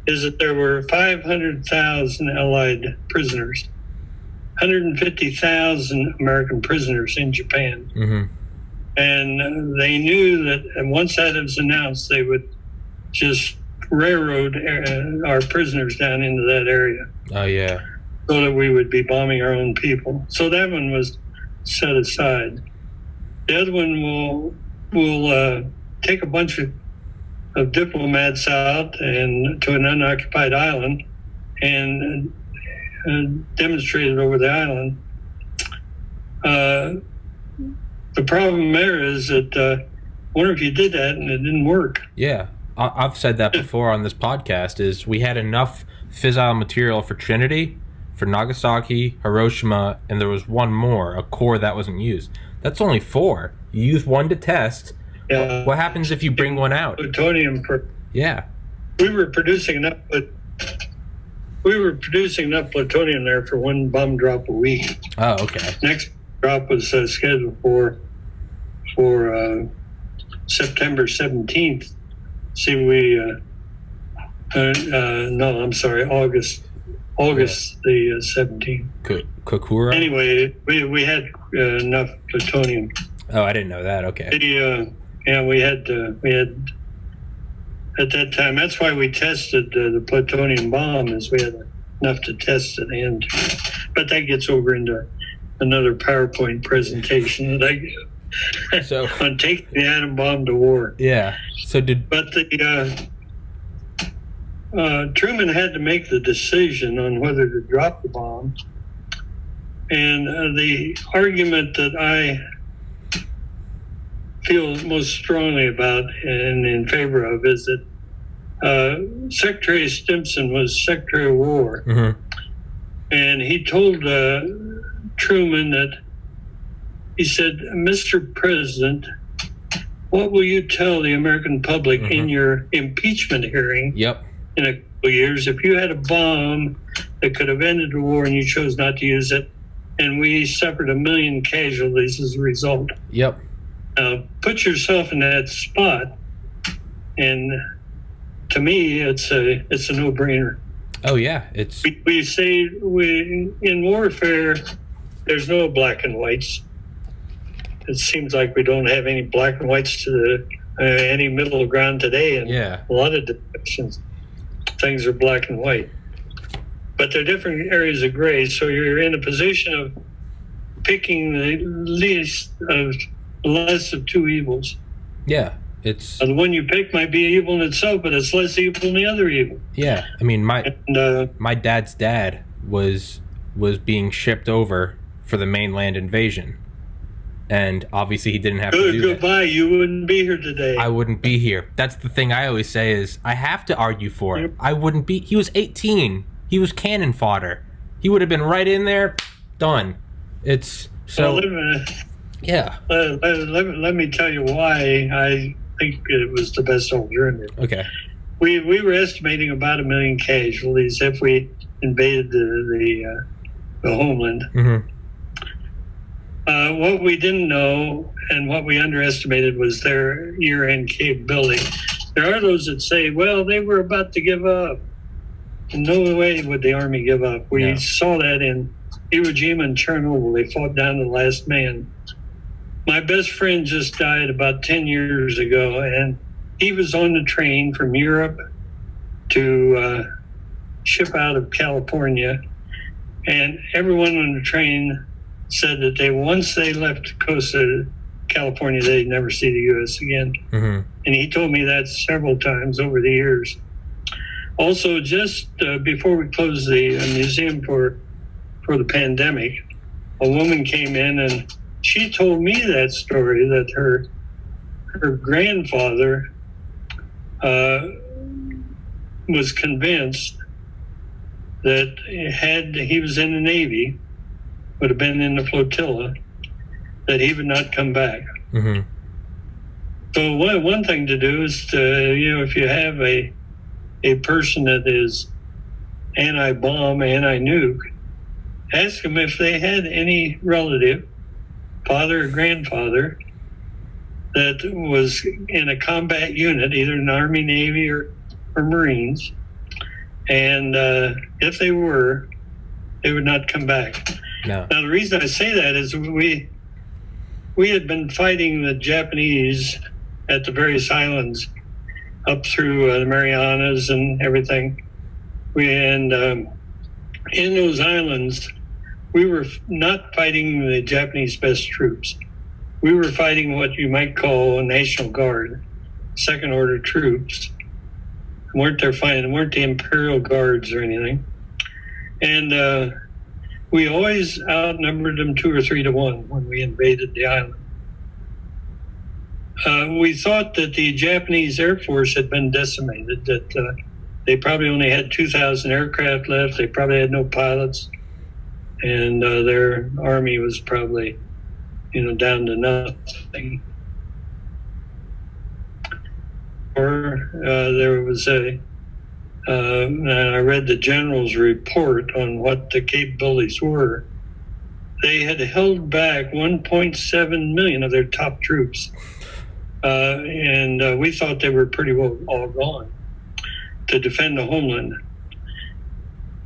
Speaker 2: is that there were 500,000 Allied prisoners, 150,000 American prisoners in Japan. And they knew that once that was announced, they would just railroad our prisoners down into that area.
Speaker 1: Oh, yeah.
Speaker 2: So that we would be bombing our own people. So that one was set aside. The other one will take a bunch of diplomats out and to an unoccupied island and demonstrate it over the island. The problem there is that what if you did that and it didn't work?
Speaker 1: Yeah, I've said that before on this podcast. Is we had enough fissile material for Trinity for Nagasaki, Hiroshima, and there was one more, a core that wasn't used. That's only 4. You use one to test.
Speaker 2: Yeah.
Speaker 1: What happens if you bring one out?
Speaker 2: Plutonium.
Speaker 1: Yeah.
Speaker 2: We were producing enough plutonium there for one bomb drop a week.
Speaker 1: Oh, okay.
Speaker 2: Next drop was scheduled for September 17th. See, August the 17th.
Speaker 1: Kokura?
Speaker 2: Anyway, we had enough plutonium.
Speaker 1: Oh, I didn't know that. Okay.
Speaker 2: We had at that time. That's why we tested the plutonium bomb, is we had enough to test it. But that gets over into another PowerPoint presentation that I give.
Speaker 1: So
Speaker 2: On taking the atom bomb to war.
Speaker 1: Yeah.
Speaker 2: But Truman had to make the decision on whether to drop the bomb, and the argument that I feel most strongly about and in favor of is that Secretary Stimson was Secretary of War, and he told Truman that, he said, "Mr. President, what will you tell the American public in your impeachment hearing in a couple of years if you had a bomb that could have ended the war and you chose not to use it, and we suffered 1 million casualties as a result?" Put yourself in that spot, and to me, it's a no-brainer.
Speaker 1: Oh yeah,
Speaker 2: we say in warfare, there's no black and whites. It seems like we don't have any black and whites to any middle ground today, and a lot of discussions, things are black and white. But there are different areas of gray, so you're in a position of picking the less of two evils.
Speaker 1: Yeah,
Speaker 2: the one you pick might be evil in itself, but it's less evil than the other evil.
Speaker 1: Yeah, I mean, my dad's dad was being shipped over for the mainland invasion. And obviously he didn't have to do
Speaker 2: goodbye.
Speaker 1: that.
Speaker 2: You wouldn't be here today.
Speaker 1: I wouldn't be here. That's the thing I always say is I have to argue for it. I wouldn't be. He was 18. He was cannon fodder. He would have been right in there. Done. It's so.
Speaker 2: Let me tell you why I think it was the best alternative.
Speaker 1: Okay.
Speaker 2: We were estimating about 1 million casualties if we invaded the homeland. What we didn't know and what we underestimated was their year-end capability. There are those that say, well, they were about to give up. In no way would the Army give up. We saw that in Iwo Jima and Chernobyl. They fought down to the last man. My best friend just died about 10 years ago, and he was on the train from Europe to ship out of California, and everyone on the train said that once they left the coast of California, they'd never see the U.S. again. And he told me that several times over the years. Also, just before we closed the museum for the pandemic, a woman came in and she told me that story, that her grandfather was convinced that had he was in the Navy, would have been in the flotilla, that he would not come back. So one thing to do is to, if you have a person that is anti-bomb, anti-nuke, ask them if they had any relative, father or grandfather, that was in a combat unit, either in the Army, Navy, or Marines. And if they were, they would not come back.
Speaker 1: No.
Speaker 2: Now, the reason I say that is we had been fighting the Japanese at the various islands up through the Marianas and everything. In those islands, we were not fighting the Japanese best troops. We were fighting what you might call a National Guard, second order troops. Weren't the Imperial Guards or anything. And we always outnumbered them 2 or 3 to 1 when we invaded the island. We thought that the Japanese Air Force had been decimated, that they probably only had 2,000 aircraft left. They probably had no pilots. and their army was probably, down to nothing. Or there was and I read the general's report on what the capabilities were. They had held back 1.7 million of their top troops, and we thought they were pretty well all gone to defend the homeland.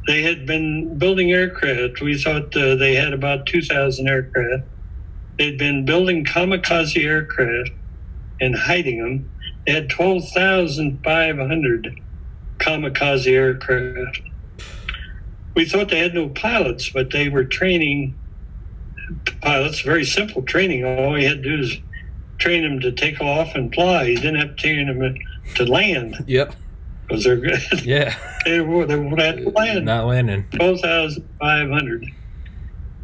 Speaker 2: They had been building aircraft. We thought they had about 2,000 aircraft. They'd been building kamikaze aircraft and hiding them. They had 12,500 kamikaze aircraft. We thought they had no pilots, but they were training pilots, very simple training. All you had to do is train them to take off and fly. You didn't have to train them to land.
Speaker 1: Yep.
Speaker 2: Because they're good.
Speaker 1: Yeah.
Speaker 2: they would have to land.
Speaker 1: Not landing.
Speaker 2: 12,500.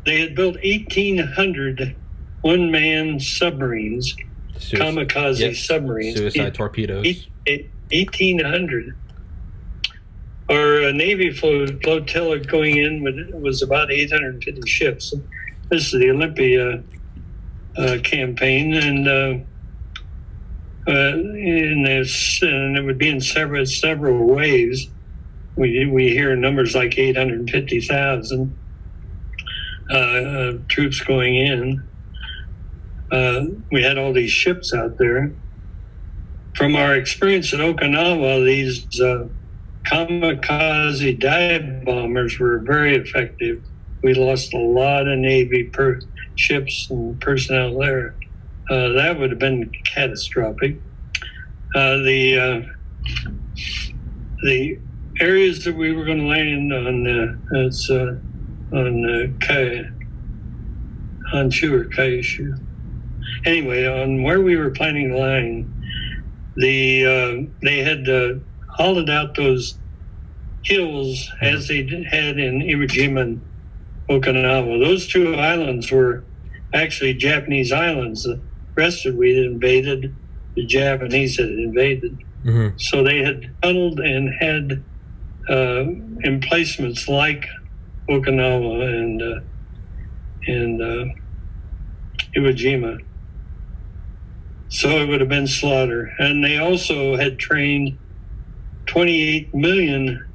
Speaker 2: They had built 1,800 one-man submarines, kamikaze submarines.
Speaker 1: Suicide torpedoes.
Speaker 2: 1,800. Our Navy flotilla going in was about 850 ships. This is the Olympia campaign, and it would be in several waves. We hear numbers like 850,000 troops going in. We had all these ships out there. From our experience at Okinawa, these kamikaze dive bombers were very effective. We lost a lot of Navy ships and personnel there. That would have been catastrophic. The areas that we were going to land on, Honshu or Kyushu. Anyway, on where we were planning to land, they had hollowed out those hills as they had in Iwo Jima and Okinawa. Those two islands were actually Japanese islands. The rest of we had invaded, the Japanese had invaded. Mm-hmm. So they had tunneled and had emplacements like Okinawa and Iwo Jima. So it would have been slaughter. And they also had trained 28 million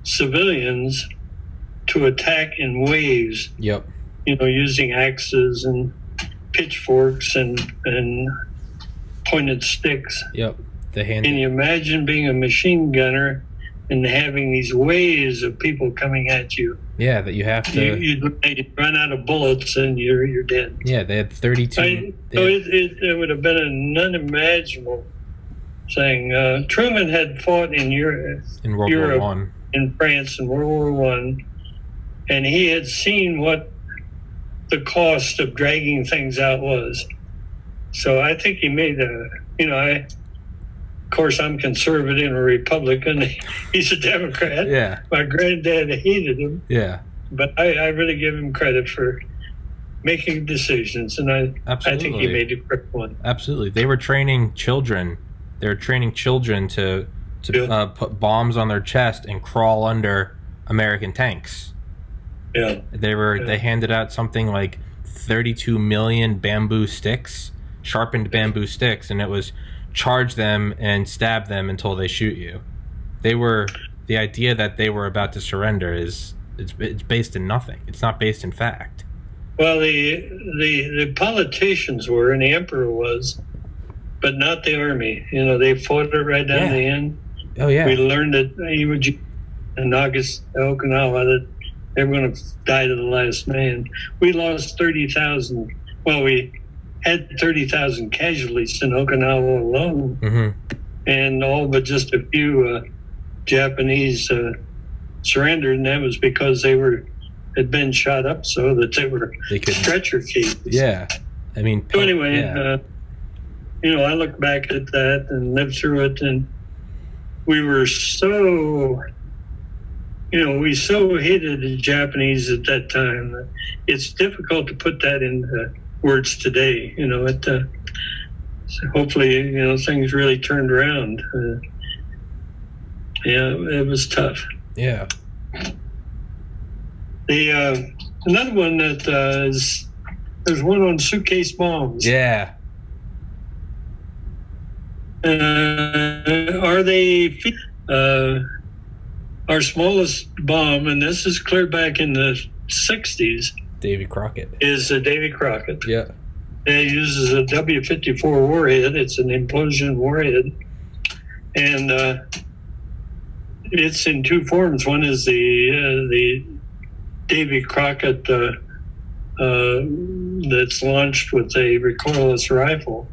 Speaker 2: civilians to attack in waves.
Speaker 1: Yep.
Speaker 2: Using axes and pitchforks and pointed sticks.
Speaker 1: Yep.
Speaker 2: Can you imagine being a machine gunner and having these waves of people coming at you?
Speaker 1: Yeah, that you have to.
Speaker 2: You'd run out of bullets and you're dead.
Speaker 1: Yeah, they had 32.
Speaker 2: It would have been an unimaginable thing. Truman had fought in Europe,
Speaker 1: World War I,
Speaker 2: in France in World War I, and he had seen what the cost of dragging things out was. So I think he made of course, I'm conservative and a Republican. He's a Democrat.
Speaker 1: Yeah.
Speaker 2: My granddad hated him.
Speaker 1: Yeah.
Speaker 2: But I really give him credit for making decisions, and I think he made the correct one.
Speaker 1: Absolutely. They were training children. They were training children to put bombs on their chest and crawl under American tanks.
Speaker 2: Yeah.
Speaker 1: They handed out something like 32 million bamboo sticks, sharpened bamboo sticks, and it was charge them and stab them until they shoot you. The idea that they were about to surrender it's based in nothing. It's not based in fact.
Speaker 2: Well, the politicians were, and the emperor was, but not the army. They fought it right down the end.
Speaker 1: Oh yeah.
Speaker 2: We learned at Iwo Jima and Okinawa that they were going to die to the last man. We lost 30,000. Well, we had 30,000 casualties in Okinawa alone, mm-hmm. and all but just a few Japanese surrendered, and that was because they had been shot up so that they could stretcher cases.
Speaker 1: Yeah, I mean.
Speaker 2: So anyway, I look back at that and lived through it, and we were so. We so hated the Japanese at that time that it's difficult to put that into words today. So hopefully, things really turned around. It was tough.
Speaker 1: Yeah.
Speaker 2: The Another one that there's one on suitcase bombs.
Speaker 1: Yeah.
Speaker 2: Are they our smallest bomb, and this is clear back in the 60s,
Speaker 1: Davy Crockett.
Speaker 2: is a Davy Crockett.
Speaker 1: Yeah.
Speaker 2: It uses a W-54 warhead. It's an implosion warhead. And it's in two forms. One is the Davy Crockett that's launched with a recoilless rifle.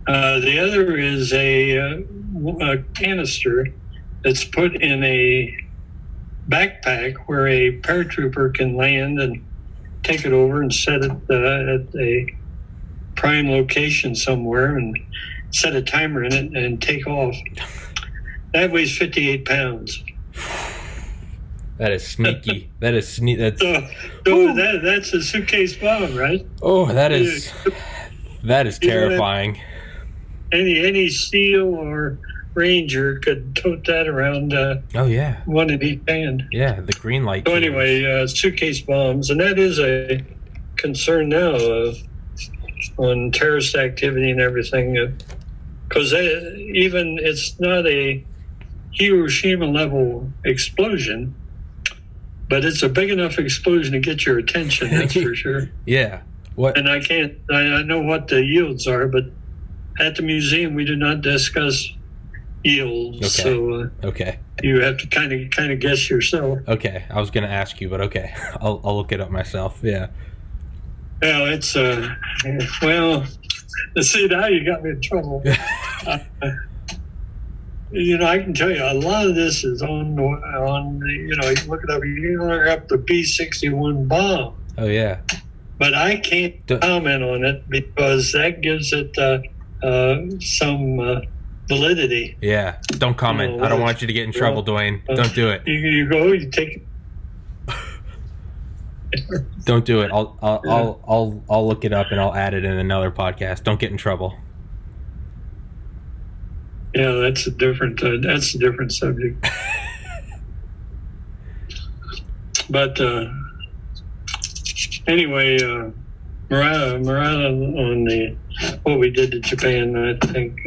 Speaker 2: The other is a canister that's put in a backpack where a paratrooper can land and take it over and set it at a prime location somewhere and set a timer in it and take off. That weighs 58 pounds.
Speaker 1: That is sneaky. That's
Speaker 2: That's a suitcase bomb, right?
Speaker 1: Oh, that is terrifying.
Speaker 2: Any SEAL or Ranger could tote that around.
Speaker 1: Oh yeah,
Speaker 2: one in each hand.
Speaker 1: Yeah, the green light.
Speaker 2: So anyway, suitcase bombs, and that is a concern now on terrorist activity and everything, because even it's not a Hiroshima level explosion, but it's a big enough explosion to get your attention. That's for sure.
Speaker 1: Yeah. What?
Speaker 2: And I know what the yields are, but at the museum we do not discuss yields.
Speaker 1: Okay.
Speaker 2: So
Speaker 1: okay.
Speaker 2: You have to kind of guess yourself.
Speaker 1: Okay, I was going to ask you, but okay, I'll look it up myself. Yeah.
Speaker 2: Well, it's well. See, now you got me in trouble. I can tell you a lot of this is on you look it up. You can look up the B-61 bomb.
Speaker 1: Oh yeah.
Speaker 2: But I can't comment on it because that gives it some validity.
Speaker 1: Yeah, don't comment. I don't want you to get in trouble, Duane. Don't do it.
Speaker 2: You take it.
Speaker 1: Don't do it. I'll look it up and I'll add it in another podcast. Don't get in trouble.
Speaker 2: Yeah, that's a different subject. But anyway, morale on what we did to Japan. I think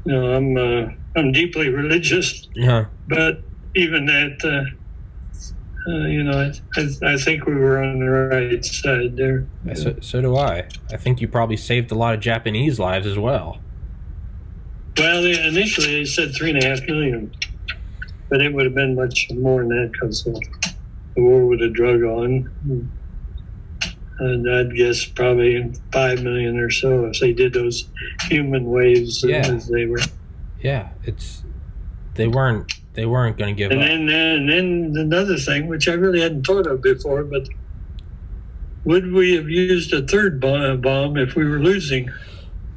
Speaker 2: I'm deeply religious, but even that, I think we were on the right side there.
Speaker 1: So do I. I think you probably saved a lot of Japanese lives as well.
Speaker 2: Well, initially they said 3.5 million, but it would have been much more than that because the war would have drug on. And I'd guess probably 5 million or so if they did those human waves as they were.
Speaker 1: Yeah, they weren't going to give up.
Speaker 2: And then another thing, which I really hadn't thought of before, but would we have used a third bomb if we were losing?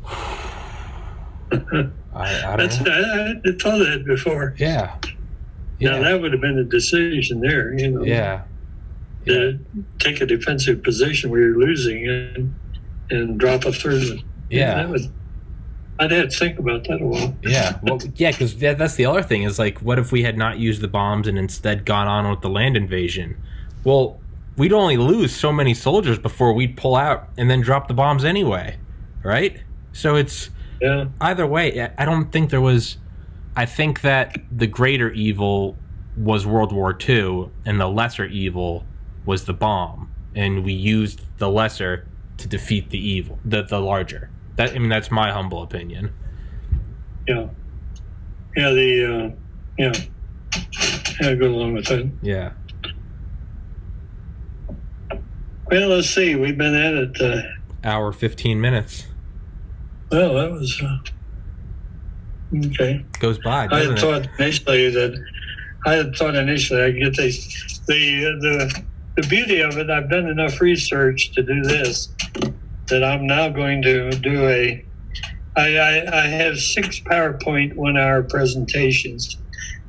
Speaker 1: I don't know.
Speaker 2: I hadn't thought of that before.
Speaker 1: Yeah.
Speaker 2: Now that would have been a decision there,
Speaker 1: Yeah.
Speaker 2: To take a defensive position where you're losing and drop a third one.
Speaker 1: Yeah.
Speaker 2: I'd have to think about that a while.
Speaker 1: Yeah. Well, yeah, because that's the other thing is like, what if we had not used the bombs and instead gone on with the land invasion? Well, we'd only lose so many soldiers before we'd pull out and then drop the bombs anyway, right? So it's either way. I don't think there was. I think that the greater evil was World War II, and the lesser evil was the bomb, and we used the lesser to defeat the evil, the larger. That's my humble opinion. Yeah.
Speaker 2: Yeah. I go along with that.
Speaker 1: Yeah.
Speaker 2: Well, let's see. We've been at it.
Speaker 1: Hour 15 minutes.
Speaker 2: Well, that was okay.
Speaker 1: Goes by.
Speaker 2: I had thought initially I'd get the beauty of it. I've done enough research to do this that I'm now going to do I have 6 PowerPoint 1-hour presentations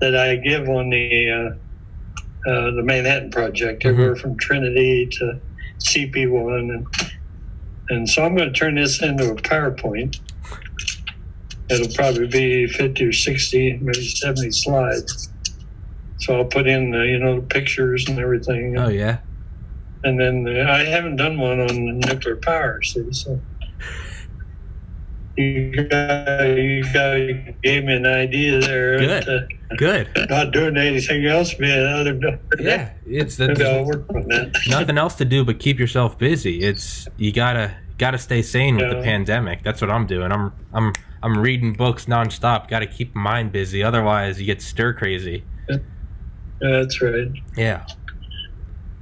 Speaker 2: that I give on the Manhattan Project, everywhere from Trinity to CP1, and so I'm going to turn this into a PowerPoint. It'll probably be 50 or 60, maybe 70 slides. So I'll put in the pictures and everything.
Speaker 1: Oh yeah.
Speaker 2: And then I haven't done one on nuclear power, see, so you gave me an idea there.
Speaker 1: Good.
Speaker 2: Not doing anything else, man. Other than
Speaker 1: Yeah, it's
Speaker 2: maybe I'll work on that.
Speaker 1: Nothing else to do but keep yourself busy. You gotta stay sane with the pandemic. That's what I'm doing. I'm reading books nonstop. Got to keep my mind busy. Otherwise, you get stir crazy.
Speaker 2: That's right.
Speaker 1: Yeah.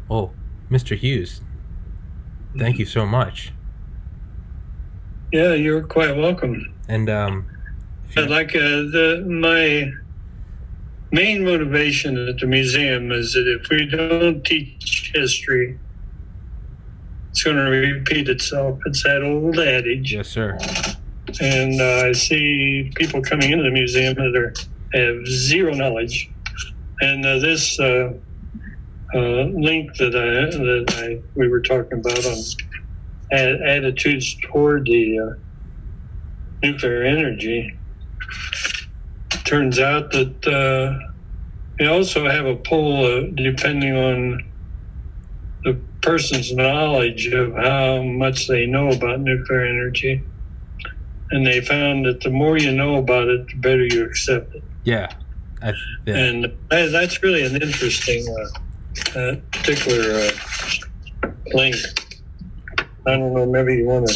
Speaker 1: Oh, Mr. Hughes, thank you so much.
Speaker 2: Yeah, you're quite welcome.
Speaker 1: And
Speaker 2: my main motivation at the museum is that if we don't teach history, it's going to repeat itself. It's that old adage.
Speaker 1: Yes, sir.
Speaker 2: And I see people coming into the museum that have zero knowledge. And this link that we were talking about on attitudes toward the nuclear energy, turns out that they also have a poll depending on the person's knowledge of how much they know about nuclear energy. And they found that the more you know about it, the better you accept it.
Speaker 1: Yeah.
Speaker 2: And that's really an interesting particular link. I don't know, maybe you want to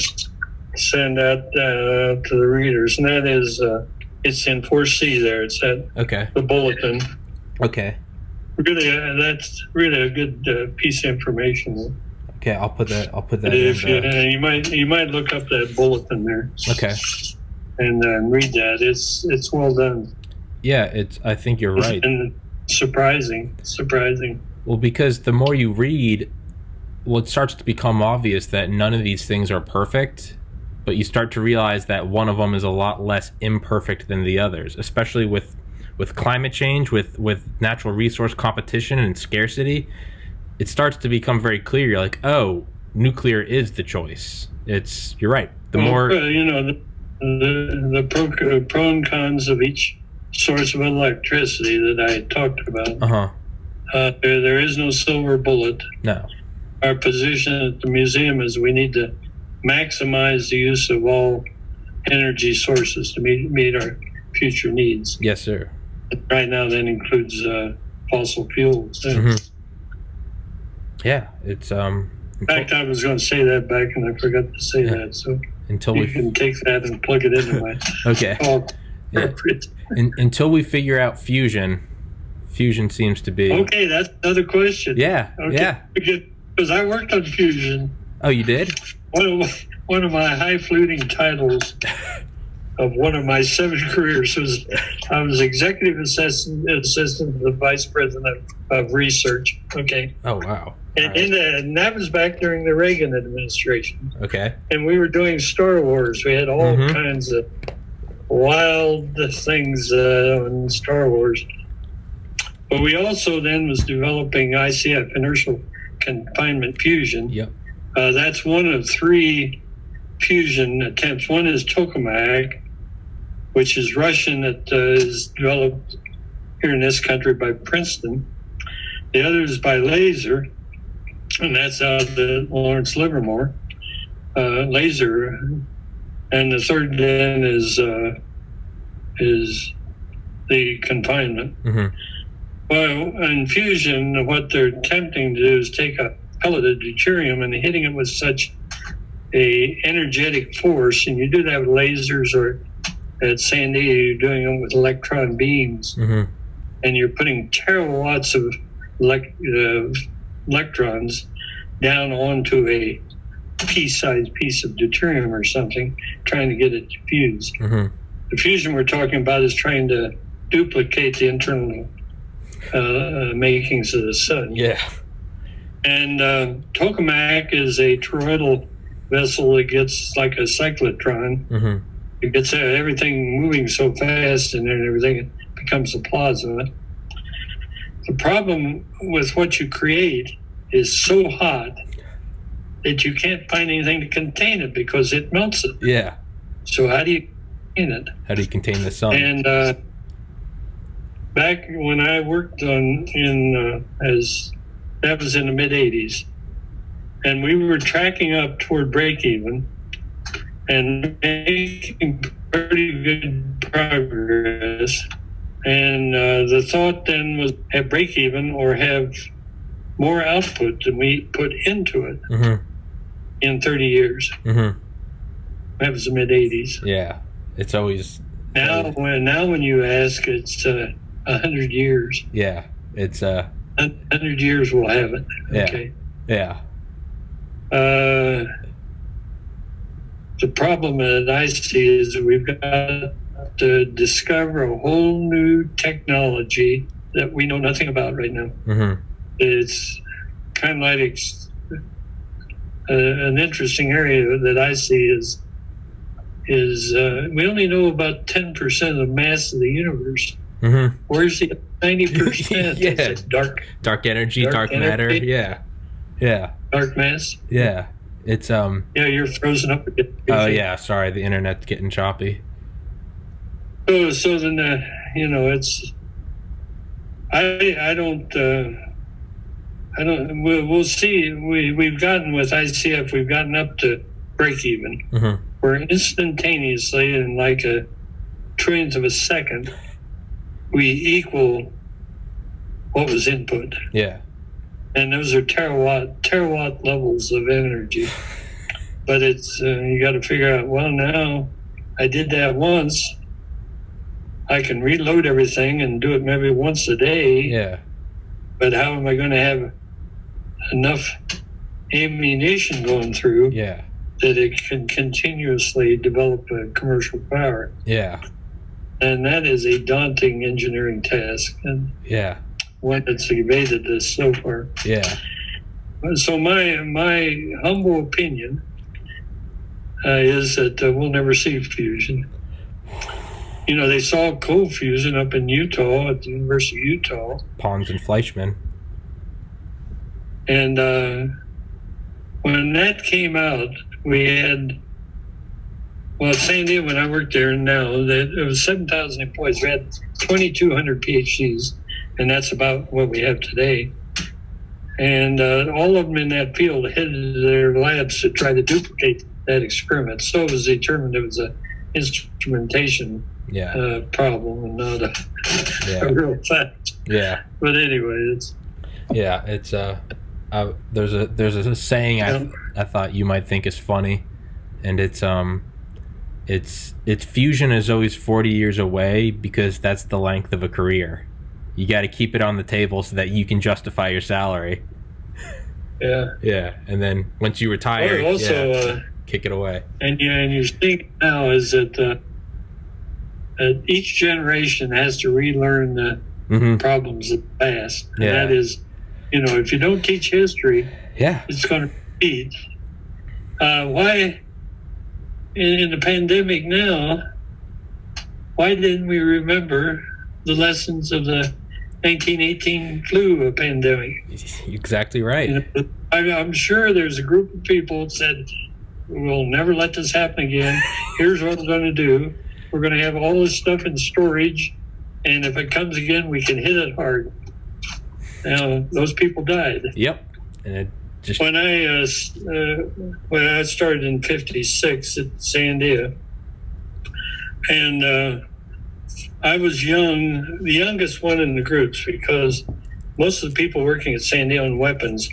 Speaker 2: send that to the readers. And that is, it's in 4C there. It's at the bulletin.
Speaker 1: Okay.
Speaker 2: Really, that's really a good piece of information.
Speaker 1: Okay, I'll put that.
Speaker 2: If you might look up that bulletin there.
Speaker 1: Okay.
Speaker 2: And read that. It's well done.
Speaker 1: Yeah, I think you're right.
Speaker 2: And surprising.
Speaker 1: Well, because the more you read, it starts to become obvious that none of these things are perfect, but you start to realize that one of them is a lot less imperfect than the others, especially with climate change, with natural resource competition and scarcity. It starts to become very clear. You're like, oh, nuclear is the choice. You're right. The
Speaker 2: pro and cons of each source of electricity that I talked about. There is no silver bullet.
Speaker 1: No.
Speaker 2: Our position at the museum is we need to maximize the use of all energy sources to meet our future needs.
Speaker 1: Yes, sir.
Speaker 2: Right now, that includes fossil fuels.
Speaker 1: Mm-hmm. Yeah, it's
Speaker 2: In fact, I was going to say that back, and I forgot to say that. So you can take that and plug it into my
Speaker 1: okay. Until we figure out fusion seems to be
Speaker 2: okay. That's another question.
Speaker 1: Yeah.
Speaker 2: Okay.
Speaker 1: Yeah.
Speaker 2: Because I worked on fusion.
Speaker 1: Oh, you did?
Speaker 2: One of my high-fluting titles of one of my 7 careers was I was executive assistant to the vice president of research. Okay.
Speaker 1: Oh, wow.
Speaker 2: And that was back during the Reagan administration.
Speaker 1: Okay.
Speaker 2: And we were doing Star Wars. We had all kinds of wild things on Star Wars. But we also then was developing ICF, inertial confinement fusion.
Speaker 1: Yep.
Speaker 2: That's one of 3 fusion attempts. One is tokamak, which is Russian, that is developed here in this country by Princeton. The other is by laser, and that's out at Lawrence Livermore. Laser. And the third then is the confinement.
Speaker 1: Mm-hmm.
Speaker 2: Well, in fusion, what they're attempting to do is take a pellet of deuterium and hitting it with such a energetic force, and you do that with lasers, or at Sandia, you're doing them with electron beams, and you're putting terawatts of electrons down onto a pea-sized piece of deuterium or something, trying to get it to fuse. The fusion we're talking about is trying to duplicate the internal makings of the sun.
Speaker 1: Yeah.
Speaker 2: And tokamak is a toroidal vessel that gets like a cyclotron. It gets everything moving so fast and everything, it becomes a plasma. The problem with what you create is so hot that you can't find anything to contain it because it melts it.
Speaker 1: Yeah.
Speaker 2: So how do you contain it?
Speaker 1: How do you contain the sun?
Speaker 2: And back when I worked that was in the mid 80s, and we were tracking up toward break even and making pretty good progress. And the thought then was have break even or have more output than we put into it in 30 years. That was the mid 80s.
Speaker 1: Yeah, it's always
Speaker 2: now when you ask, it's 100 years.
Speaker 1: Yeah, it's
Speaker 2: 100 years we'll have it.
Speaker 1: Yeah.
Speaker 2: Okay.
Speaker 1: Yeah.
Speaker 2: The problem that I see is that we've got to discover a whole new technology that we know nothing about right now. It's kind of like an interesting area that I see is we only know about 10% of the mass of the universe. Where's the 90%?
Speaker 1: Yeah. Dark energy, dark matter. Yeah.
Speaker 2: Dark mass.
Speaker 1: Yeah. It's
Speaker 2: Yeah, you're frozen up again.
Speaker 1: Oh yeah, sorry, the internet's getting choppy.
Speaker 2: So then it's I don't we'll see. We've gotten with ICF, we've gotten up to break even. Where instantaneously, in like a trillionth of a second, we equal what was input.
Speaker 1: Yeah.
Speaker 2: And those are terawatt levels of energy. But it's you got to figure out, well, now I did that once. I can reload everything and do it maybe once a day.
Speaker 1: Yeah.
Speaker 2: But how am I going to have enough ammunition going through
Speaker 1: that
Speaker 2: it can continuously develop a commercial power?
Speaker 1: Yeah.
Speaker 2: And that is a daunting engineering task. And one that's evaded this so far.
Speaker 1: Yeah.
Speaker 2: So my humble opinion is that we'll never see fusion. They saw cold fusion up in Utah at the University of Utah.
Speaker 1: Pons and Fleischmann.
Speaker 2: And when that came out, we had, Sandia, when I worked there now, it was 7,000 employees. We had 2,200 PhDs, and that's about what we have today. And all of them in that field headed their labs to try to duplicate that experiment. So it was determined it was an instrumentation problem and not a real fact.
Speaker 1: Yeah.
Speaker 2: But anyway, it's
Speaker 1: there's a saying I thought you might think is funny, and it's fusion is always 40 years away because that's the length of a career. You got to keep it on the table so that you can justify your salary. Yeah, and then once you retire, kick it away.
Speaker 2: And you're seeing now is that each generation has to relearn the problems of the past. And that is, if you don't teach history, it's going to repeat. Why, in the pandemic now, why didn't we remember the lessons of the 1918 flu pandemic?
Speaker 1: Exactly right.
Speaker 2: I'm sure there's a group of people that said, we'll never let this happen again. Here's what we're going to do. We're going to have all this stuff in storage, and if it comes again, we can hit it hard. Now, those people died.
Speaker 1: Yep. And it just...
Speaker 2: When I started in 56 at Sandia, and I was young, the youngest one in the groups, because most of the people working at Sandia on weapons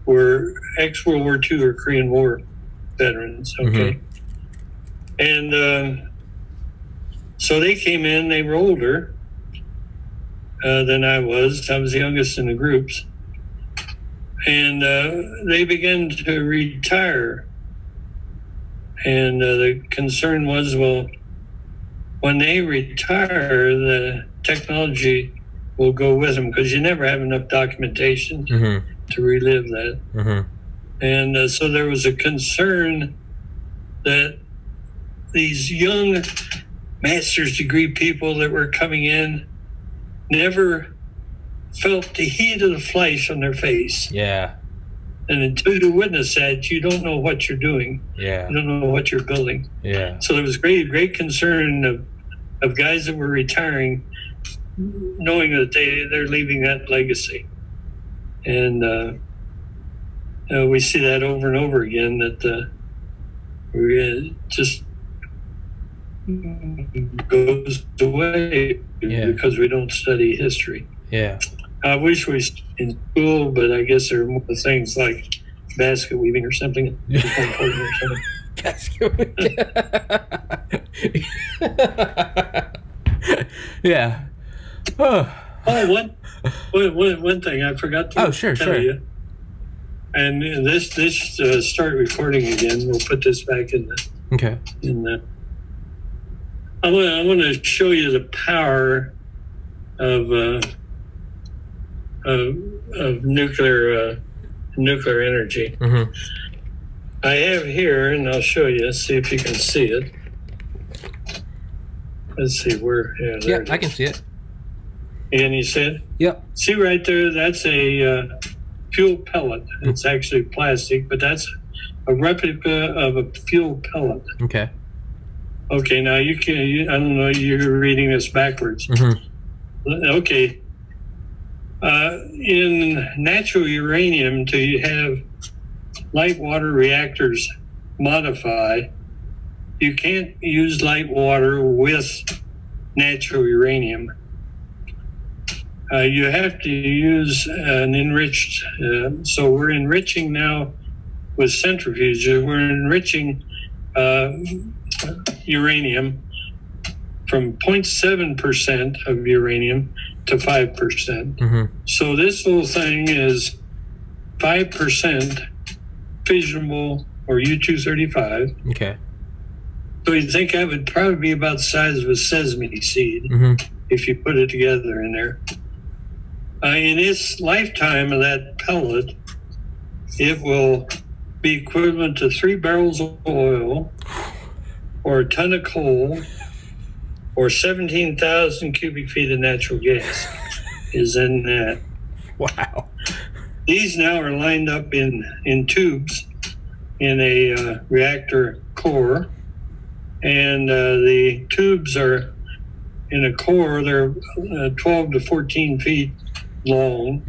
Speaker 2: were ex-World War II or Korean War veterans, okay? And so they came in, they were older than I was. I was the youngest in the groups. And they began to retire. And the concern was, when they retire, the technology will go with them, because you never have enough documentation to relive that. And so there was a concern that these young master's degree people that were coming in never felt the heat of the flesh on their face.
Speaker 1: Yeah.
Speaker 2: And until you witness that, you don't know what you're doing.
Speaker 1: Yeah.
Speaker 2: You don't know what you're building.
Speaker 1: Yeah.
Speaker 2: So there was great concern of guys that were retiring knowing that they're leaving that legacy. And we see that over and over again, that we just goes away because we don't study history.
Speaker 1: Yeah.
Speaker 2: I wish we in school, but I guess there are more things like basket weaving or something.
Speaker 1: Basket weaving. Yeah.
Speaker 2: Oh, one thing I forgot to tell you. And this start recording again. We'll put this back in the.
Speaker 1: Okay.
Speaker 2: I want to show you the power of nuclear energy.
Speaker 1: Mm-hmm.
Speaker 2: I have here, and I'll show you. See if you can see it. Let's see where.
Speaker 1: Yeah, I can see it.
Speaker 2: And you see it?
Speaker 1: Yep.
Speaker 2: See right there? That's a fuel pellet. It's actually plastic, but that's a replica of a fuel pellet.
Speaker 1: Okay.
Speaker 2: Okay, now I don't know, you're reading this backwards.
Speaker 1: Mm-hmm.
Speaker 2: Okay. In natural uranium, to have light water reactors modify, you can't use light water with natural uranium. You have to use an enriched, so we're enriching now with centrifuges. We're enriching uranium from 0.7% of uranium to 5%.
Speaker 1: Mm-hmm.
Speaker 2: So this little thing is 5% fissionable, or U-235.
Speaker 1: Okay.
Speaker 2: So you'd think that would probably be about the size of a sesame seed if you put it together in there. In its lifetime of that pellet, it will be equivalent to 3 barrels of oil, or a ton of coal, or 17,000 cubic feet of natural gas is in that.
Speaker 1: Wow.
Speaker 2: These now are lined up in tubes in a reactor core, and the tubes are in a core. They're 12 to 14 feet long,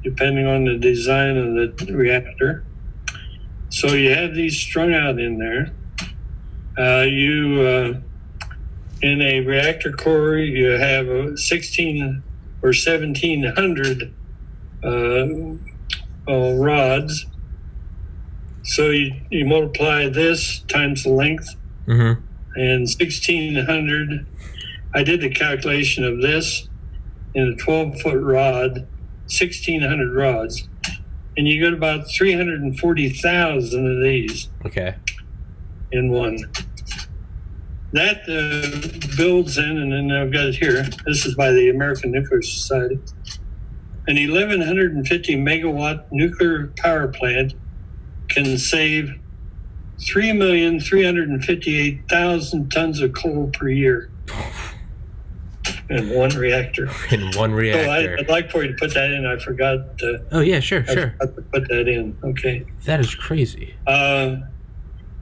Speaker 2: depending on the design of the reactor. So you have these strung out in there. In a reactor core, you have 16 or 1,700 rods. So you multiply this times the length, and 1,600. I did the calculation of this in a 12-foot rod, 1,600 rods, and you get about 340,000 of these.
Speaker 1: Okay.
Speaker 2: In one. That builds in, and then I've got it here. This is by the American Nuclear Society. An 1,150 megawatt nuclear power plant can save 3,358,000 tons of coal per year in one reactor.
Speaker 1: In one reactor.
Speaker 2: So I'd like for you to put that in. I forgot.
Speaker 1: Oh yeah, sure.
Speaker 2: I forgot to put that in. Okay.
Speaker 1: That is crazy.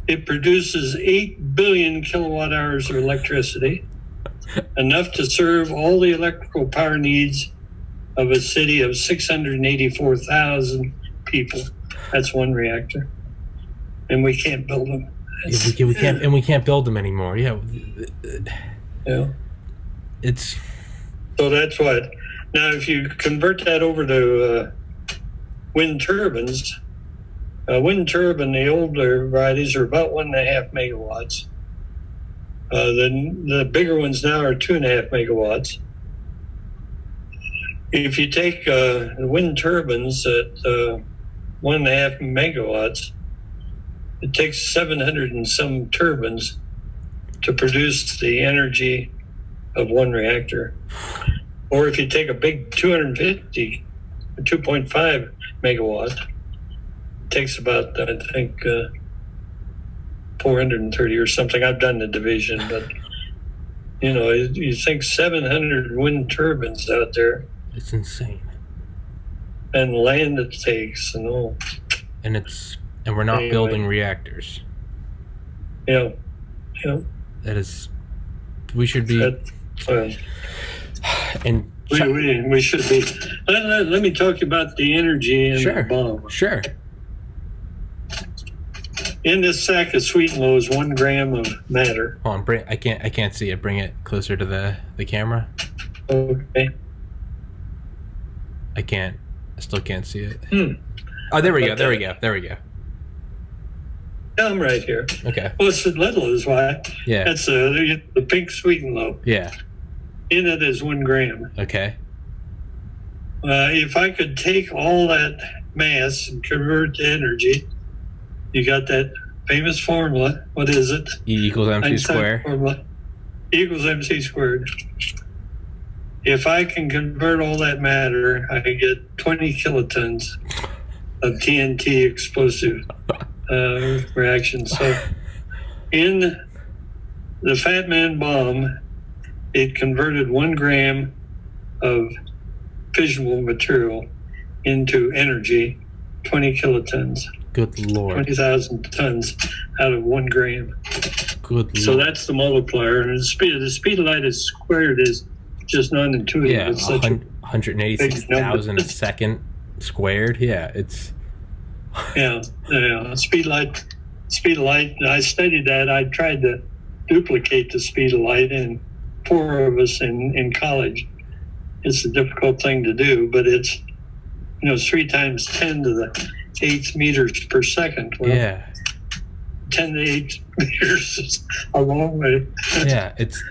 Speaker 2: It produces 8 billion kilowatt hours of electricity, enough to serve all the electrical power needs of a city of 684,000 people. That's one reactor. And we can't build them.
Speaker 1: We can't build them anymore. Yeah. It's.
Speaker 2: So that's what. Now, if you convert that over to wind turbines, the older varieties are about 1.5 megawatts. The bigger ones now are 2.5 megawatts. If you take wind turbines at 1.5 megawatts, it takes 700 and some turbines to produce the energy of one reactor. Or if you take a big 2.5 megawatt, it takes about, I think, 430 or something. I've done the division, but you think 700 wind turbines out there.
Speaker 1: It's insane.
Speaker 2: And land it takes and all.
Speaker 1: And we're not building reactors.
Speaker 2: Yeah.
Speaker 1: That is, we should be. And
Speaker 2: we should be. Let me talk about the energy in the bomb.
Speaker 1: Sure.
Speaker 2: In this sack of sweet and low is 1 gram of matter.
Speaker 1: Hold on, I can't see it. Bring it closer to the camera.
Speaker 2: Okay.
Speaker 1: I still can't see it. Oh, there we go. There we go.
Speaker 2: I'm right here.
Speaker 1: Okay.
Speaker 2: Well, it's little is why.
Speaker 1: Yeah.
Speaker 2: That's the pink sweet and low.
Speaker 1: Yeah.
Speaker 2: In it is 1 gram.
Speaker 1: Okay.
Speaker 2: If I could take all that mass and convert to energy, you got that famous formula. What is it?
Speaker 1: E equals mc
Speaker 2: Einstein
Speaker 1: squared.
Speaker 2: Formula. E equals mc squared. If I can convert all that matter, I get 20 kilotons of TNT explosive reaction. So in the Fat Man bomb, it converted 1 gram of fissionable material into energy, 20 kilotons.
Speaker 1: Good Lord.
Speaker 2: 20,000 tons out of 1 gram.
Speaker 1: Good Lord.
Speaker 2: So that's the multiplier. And the speed of light is squared is just non-intuitive.
Speaker 1: Yeah,
Speaker 2: It's such
Speaker 1: 186,000 a second squared. Yeah, it's...
Speaker 2: Yeah. Speed of light. I studied that. I tried to duplicate the speed of light, and 4 of us in college. It's a difficult thing to do, but it's 3 times 10 to the 8 meters per second. Well,
Speaker 1: yeah.
Speaker 2: 10 to 8 meters is a long way.
Speaker 1: Yeah, it's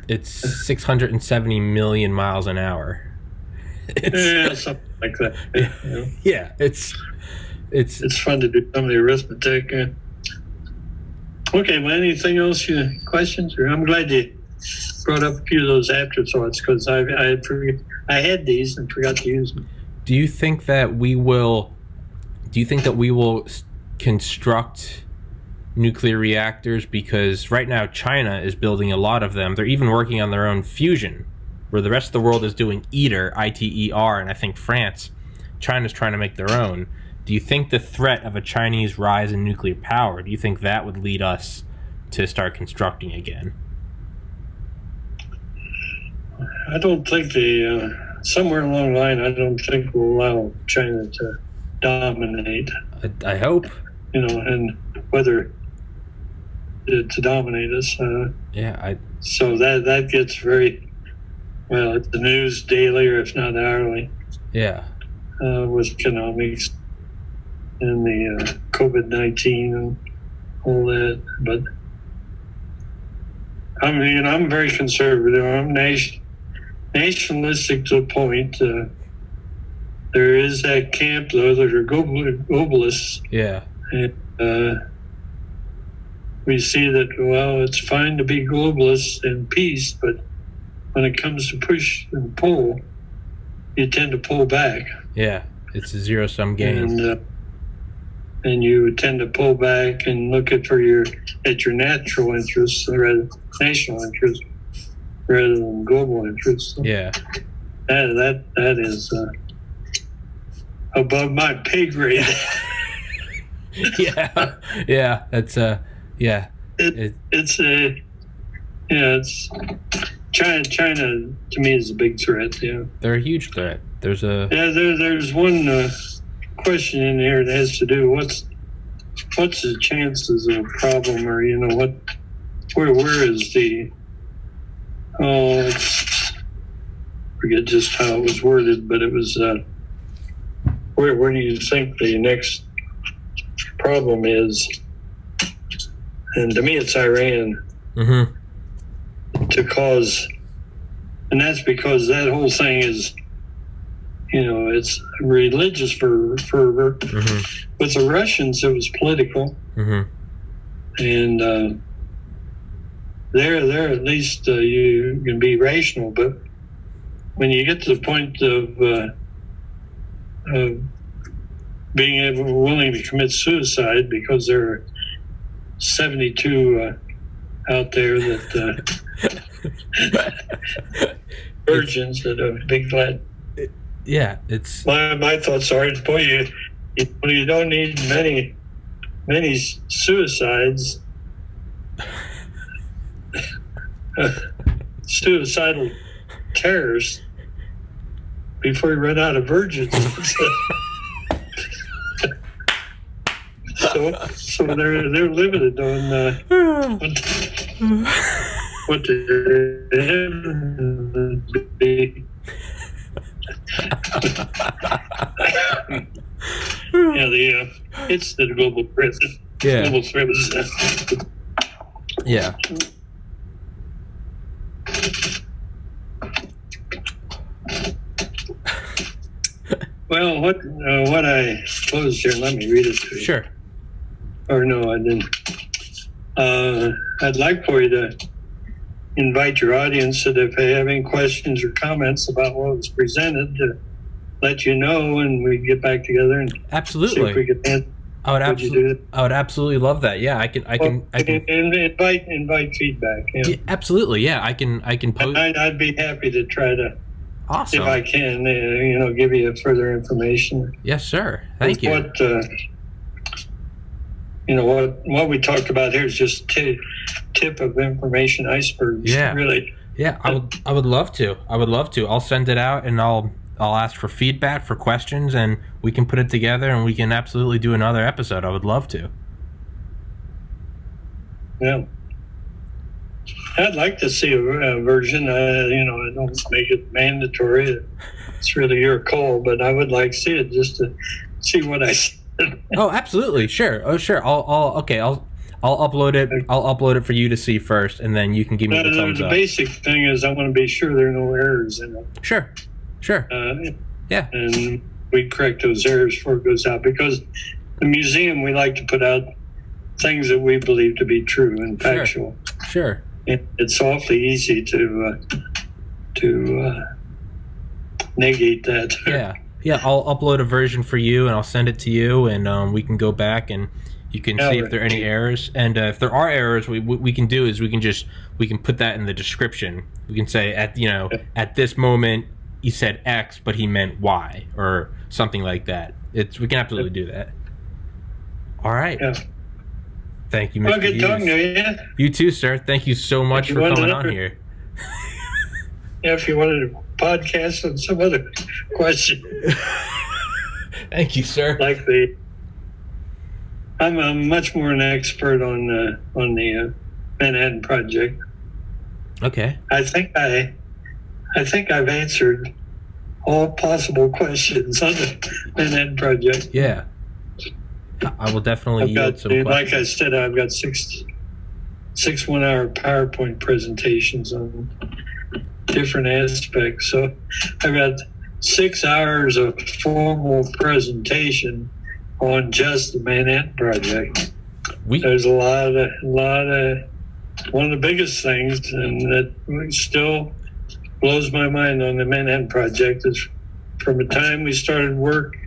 Speaker 1: 670 million miles an hour.
Speaker 2: Yeah, something like that.
Speaker 1: Yeah, it's
Speaker 2: fun to do some of the arithmetic. Okay, well, anything else? Questions? Or I'm glad you brought up a few of those afterthoughts, because I had these and forgot to use them.
Speaker 1: Do you think that we will construct nuclear reactors? Because right now China is building a lot of them. They're even working on their own fusion, where the rest of the world is doing ITER, ITER, and I think France. China's trying to make their own. Do you think the threat of a Chinese rise in nuclear power, do you think that would lead us to start constructing again?
Speaker 2: I don't think somewhere along the line, I don't think we'll allow China to dominate.
Speaker 1: I hope.
Speaker 2: And whether to dominate us. So that gets very, well, it's the news daily, or if not hourly.
Speaker 1: Yeah.
Speaker 2: With economics and the COVID-19 and all that. But I'm very conservative. I'm nationalistic to a point. There is that camp, though, that are globalists.
Speaker 1: Yeah.
Speaker 2: And we see that, well, it's fine to be globalists and peace, but when it comes to push and pull, you tend to pull back.
Speaker 1: Yeah, it's a zero-sum game.
Speaker 2: And you tend to pull back and look at your natural interests, rather national interests, rather than global interests. So
Speaker 1: yeah.
Speaker 2: That is above my pay grade.
Speaker 1: yeah. That's yeah.
Speaker 2: It's China to me is a big threat. Yeah,
Speaker 1: they're a huge threat. There's
Speaker 2: one question in here that has to do what's the chances of a problem, or where is the forget just how it was worded, but it was where do you think the next problem is? And to me, it's Iran.
Speaker 1: Mm-hmm.
Speaker 2: To cause, and that's because that whole thing is, it's religious fervor.
Speaker 1: Mm-hmm.
Speaker 2: With the Russians, it was political.
Speaker 1: Mm-hmm.
Speaker 2: And there at least you can be rational, but when you get to the point of being willing to commit suicide, because there are 72 out there that virgins that are big glad.
Speaker 1: Yeah, it's
Speaker 2: my thoughts are, boy, you don't need many suicides. Suicidal terrorists before he ran out of virgins. So they're limited on what the be. Yeah, it's the global threat.
Speaker 1: Yeah.
Speaker 2: Global threat is
Speaker 1: Yeah.
Speaker 2: Well, what I posed here, let me read it to you.
Speaker 1: Sure.
Speaker 2: Or no, I didn't. I'd like for you to invite your audience that if they have any questions or comments about what was presented, to let you know, and we get back together and
Speaker 1: absolutely
Speaker 2: see if we can answer.
Speaker 1: I would absolutely love that. Yeah, I can invite feedback. Yeah.
Speaker 2: Yeah,
Speaker 1: absolutely. Yeah, I can post.
Speaker 2: I'd be happy to try to,
Speaker 1: awesome,
Speaker 2: if I can, give you further information.
Speaker 1: Yes, sir. Thank you.
Speaker 2: What we talked about here is just tip of information icebergs.
Speaker 1: Yeah,
Speaker 2: really.
Speaker 1: Yeah, I would love to. I'll send it out and I'll ask for feedback, for questions, and we can put it together and we can absolutely do another episode. I would love to.
Speaker 2: Yeah. I'd like to see a version. I don't make it mandatory. It's really your call, but I would like to see it just to see what I said.
Speaker 1: Oh, absolutely. Sure. Oh, sure. I'll upload it. I'll upload it for you to see first, and then you can give me the thumbs up.
Speaker 2: The basic thing is I want to be sure there are no errors in it.
Speaker 1: Sure. Yeah.
Speaker 2: And we correct those errors before it goes out, because the museum, we like to put out things that we believe to be true and factual.
Speaker 1: Sure.
Speaker 2: It's awfully easy to negate that.
Speaker 1: Yeah, I'll upload a version for you, and I'll send it to you, and we can go back and you can see if there are any errors. And if there are errors, what we can do is we can put that in the description. We can say at this moment he said X, but he meant Y, or something like that. We can absolutely do that. All right.
Speaker 2: Yeah.
Speaker 1: Thank you, Mr.
Speaker 2: Well, good
Speaker 1: Hughes.
Speaker 2: talking to you.
Speaker 1: You too, sir. Thank you so much for coming on here.
Speaker 2: Yeah, if you wanted to podcast on some other question.
Speaker 1: Thank you, sir.
Speaker 2: I'm much more an expert on the Manhattan Project.
Speaker 1: Okay.
Speaker 2: I think I've answered all possible questions on the Manhattan Project.
Speaker 1: Yeah. I will definitely yield some questions.
Speaker 2: Like I said, I've got six 1-hour PowerPoint presentations on different aspects. So I've got 6 hours of formal presentation on just the Manhattan Project. There's a lot of one of the biggest things, and that still blows my mind on the Manhattan Project, is from the time we started work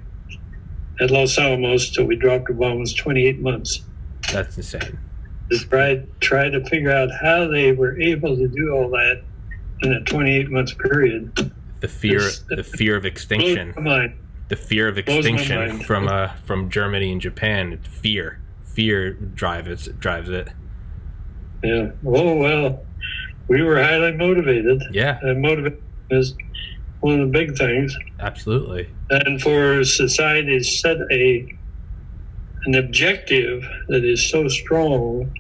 Speaker 2: at Los Alamos till we dropped the bomb was 28 months.
Speaker 1: That's insane.
Speaker 2: Just try to figure out how they were able to do all that in a 28-month period.
Speaker 1: The fear of extinction. The fear of extinction from Germany and Japan. Fear drives it.
Speaker 2: Yeah. Oh well, we were highly motivated.
Speaker 1: Yeah.
Speaker 2: And motivation is one of the big things.
Speaker 1: Absolutely. And
Speaker 2: for society to set an objective that is so strong,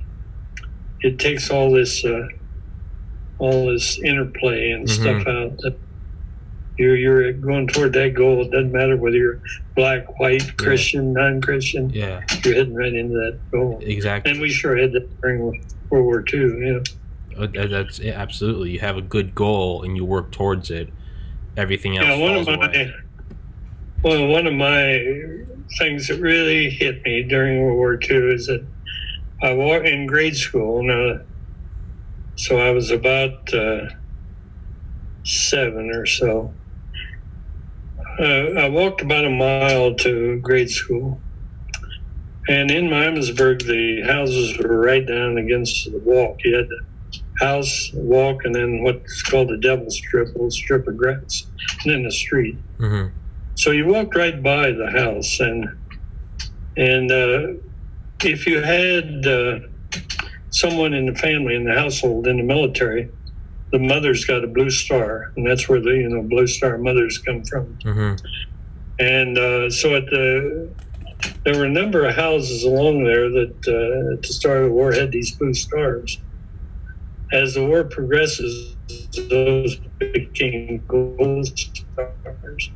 Speaker 2: it takes all this interplay and stuff out. That you're going toward that goal. It doesn't matter whether you're black, white, Christian, non-Christian.
Speaker 1: Yeah.
Speaker 2: You're heading right into that goal.
Speaker 1: Exactly.
Speaker 2: And we sure had that during World War II.
Speaker 1: That's absolutely. You have a good goal and you work towards it. Everything else falls away.
Speaker 2: One of my things that really hit me during World War II is that I was in grade school. So I was about 7 or so. I walked about a mile to grade school. And in Miamisburg, the houses were right down against the walk. You had the house, walk, and then what's called the devil strip, a little strip of grass, and then the street.
Speaker 1: Mm-hmm.
Speaker 2: So you walked right by the house, and if you had someone in the family, in the household, in the military, the mother's got a blue star, and that's where the blue star mothers come from.
Speaker 1: Mm-hmm.
Speaker 2: And so there were a number of houses along there that at the start of the war had these blue stars. As the war progresses, those became gold stars.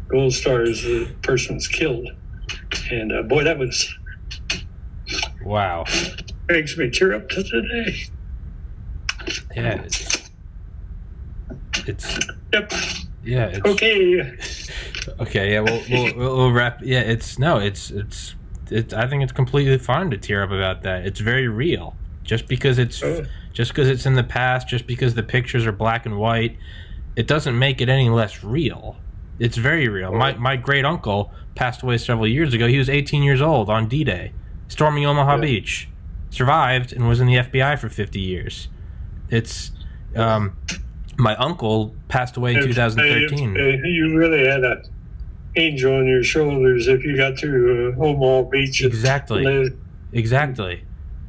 Speaker 2: Gold stars, the person was killed. And boy, that was...
Speaker 1: Wow.
Speaker 2: Makes me tear up to today.
Speaker 1: Yeah. It's
Speaker 2: Yep.
Speaker 1: yeah. It's,
Speaker 2: Okay.
Speaker 1: Okay. Yeah. We'll wrap. Yeah. It's. I think it's completely fine to tear up about that. It's very real. Just because it's in the past, just because the pictures are black and white, it doesn't make it any less real. It's very real. My great uncle passed away several years ago. He was 18 years old on D-Day, storming Omaha Beach. Survived and was in the FBI for 50 years. It's my uncle passed away in 2013.
Speaker 2: You really had an angel on your shoulders if you got to Omaha Beach.
Speaker 1: Exactly.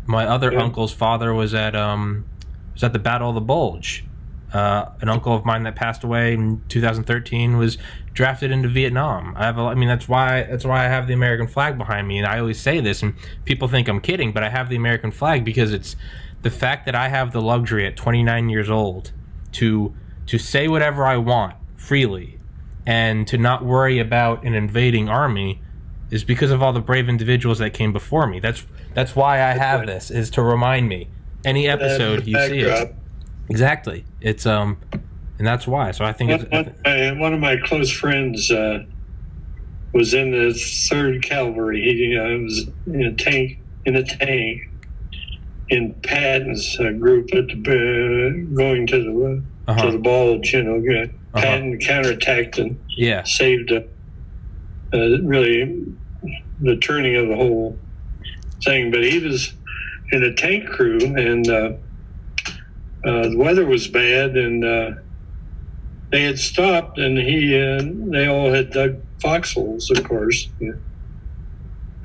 Speaker 1: My other uncle's father was at the Battle of the Bulge. An uncle of mine that passed away in 2013 was drafted into Vietnam. That's why I have the American flag behind me, and I always say this, and people think I'm kidding, but I have the American flag because it's the fact that I have the luxury at 29 years old to say whatever I want freely and to not worry about an invading army is because of all the brave individuals that came before me. That's why I have this, is to remind me. Any episode you see it. Exactly. It's and that's why. So I think
Speaker 2: one of my close friends was in the 3rd Cavalry. He was in a tank in Patton's group at going to the Bulge. Patton counterattacked and saved really the turning of the whole thing. But he was in a tank crew, and the weather was bad, and they had stopped, and they all had dug foxholes, of course.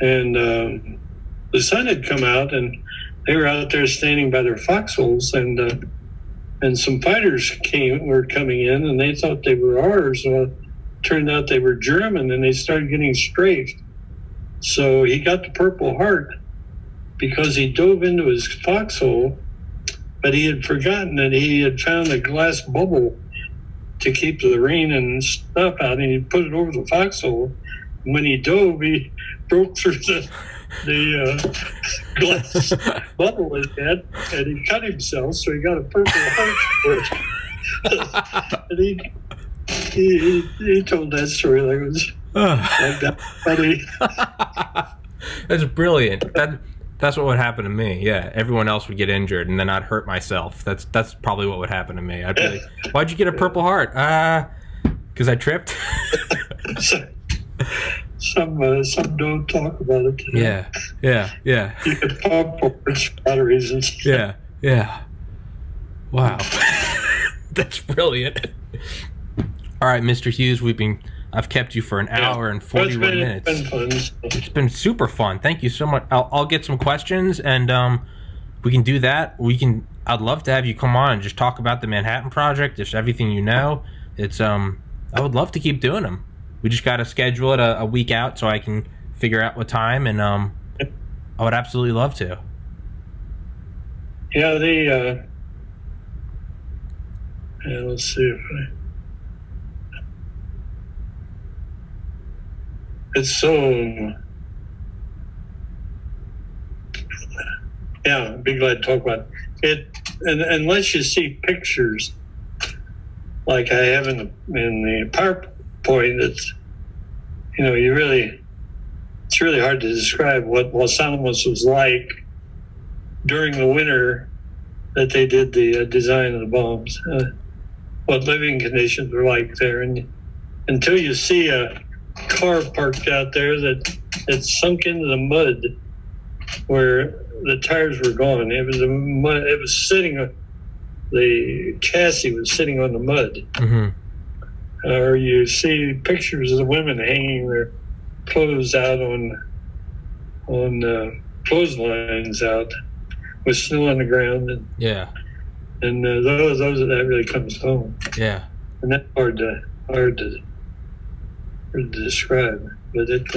Speaker 2: And the sun had come out, and they were out there standing by their foxholes, and some fighters were coming in, and they thought they were ours. Well, turned out they were German, and they started getting strafed. So he got the Purple Heart because he dove into his foxhole, but he had forgotten that he had found a glass bubble to keep the rain and stuff out, and he put it over the foxhole. And when he dove, he broke through the glass bubble he had, and he cut himself, so he got a Purple Heart for it. And he told that story like it was like that funny.
Speaker 1: That's brilliant. That's what would happen to me. Yeah, everyone else would get injured, and then I'd hurt myself. That's probably what would happen to me. I'd be like, "Why'd you get a Purple Heart?" Because I tripped.
Speaker 2: Some don't talk about it today.
Speaker 1: Yeah.
Speaker 2: You can talk for a lot of reasons.
Speaker 1: Yeah. Wow, that's brilliant. All right, Mr. Hughes, I've kept you for an hour and 41 minutes.
Speaker 2: It's been fun.
Speaker 1: It's been super fun. Thank you so much. I'll get some questions, and we can do that. I'd love to have you come on and just talk about the Manhattan Project, just everything you know. I would love to keep doing them. We just got to schedule it a week out so I can figure out what time, and I would absolutely love to.
Speaker 2: Yeah, let's see if it's so. Yeah, I'd be glad to talk about it. And unless you see pictures, like I have in the PowerPoint, it's it's really hard to describe what Los Alamos was like during the winter that they did the design of the bombs. What living conditions were like there, and until you see a car parked out there that sunk into the mud where the tires were gone. It was mud. It was sitting. The chassis was sitting on the mud.
Speaker 1: Mm-hmm.
Speaker 2: Or you see pictures of the women hanging their clothes out on clotheslines out with snow on the ground. And and those that really comes home.
Speaker 1: Yeah.
Speaker 2: And that's hard to describe, but it's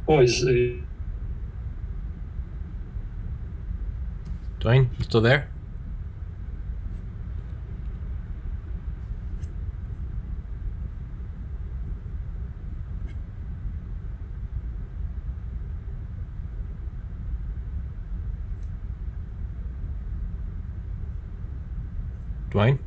Speaker 2: always.
Speaker 1: Duane, you still there? Duane?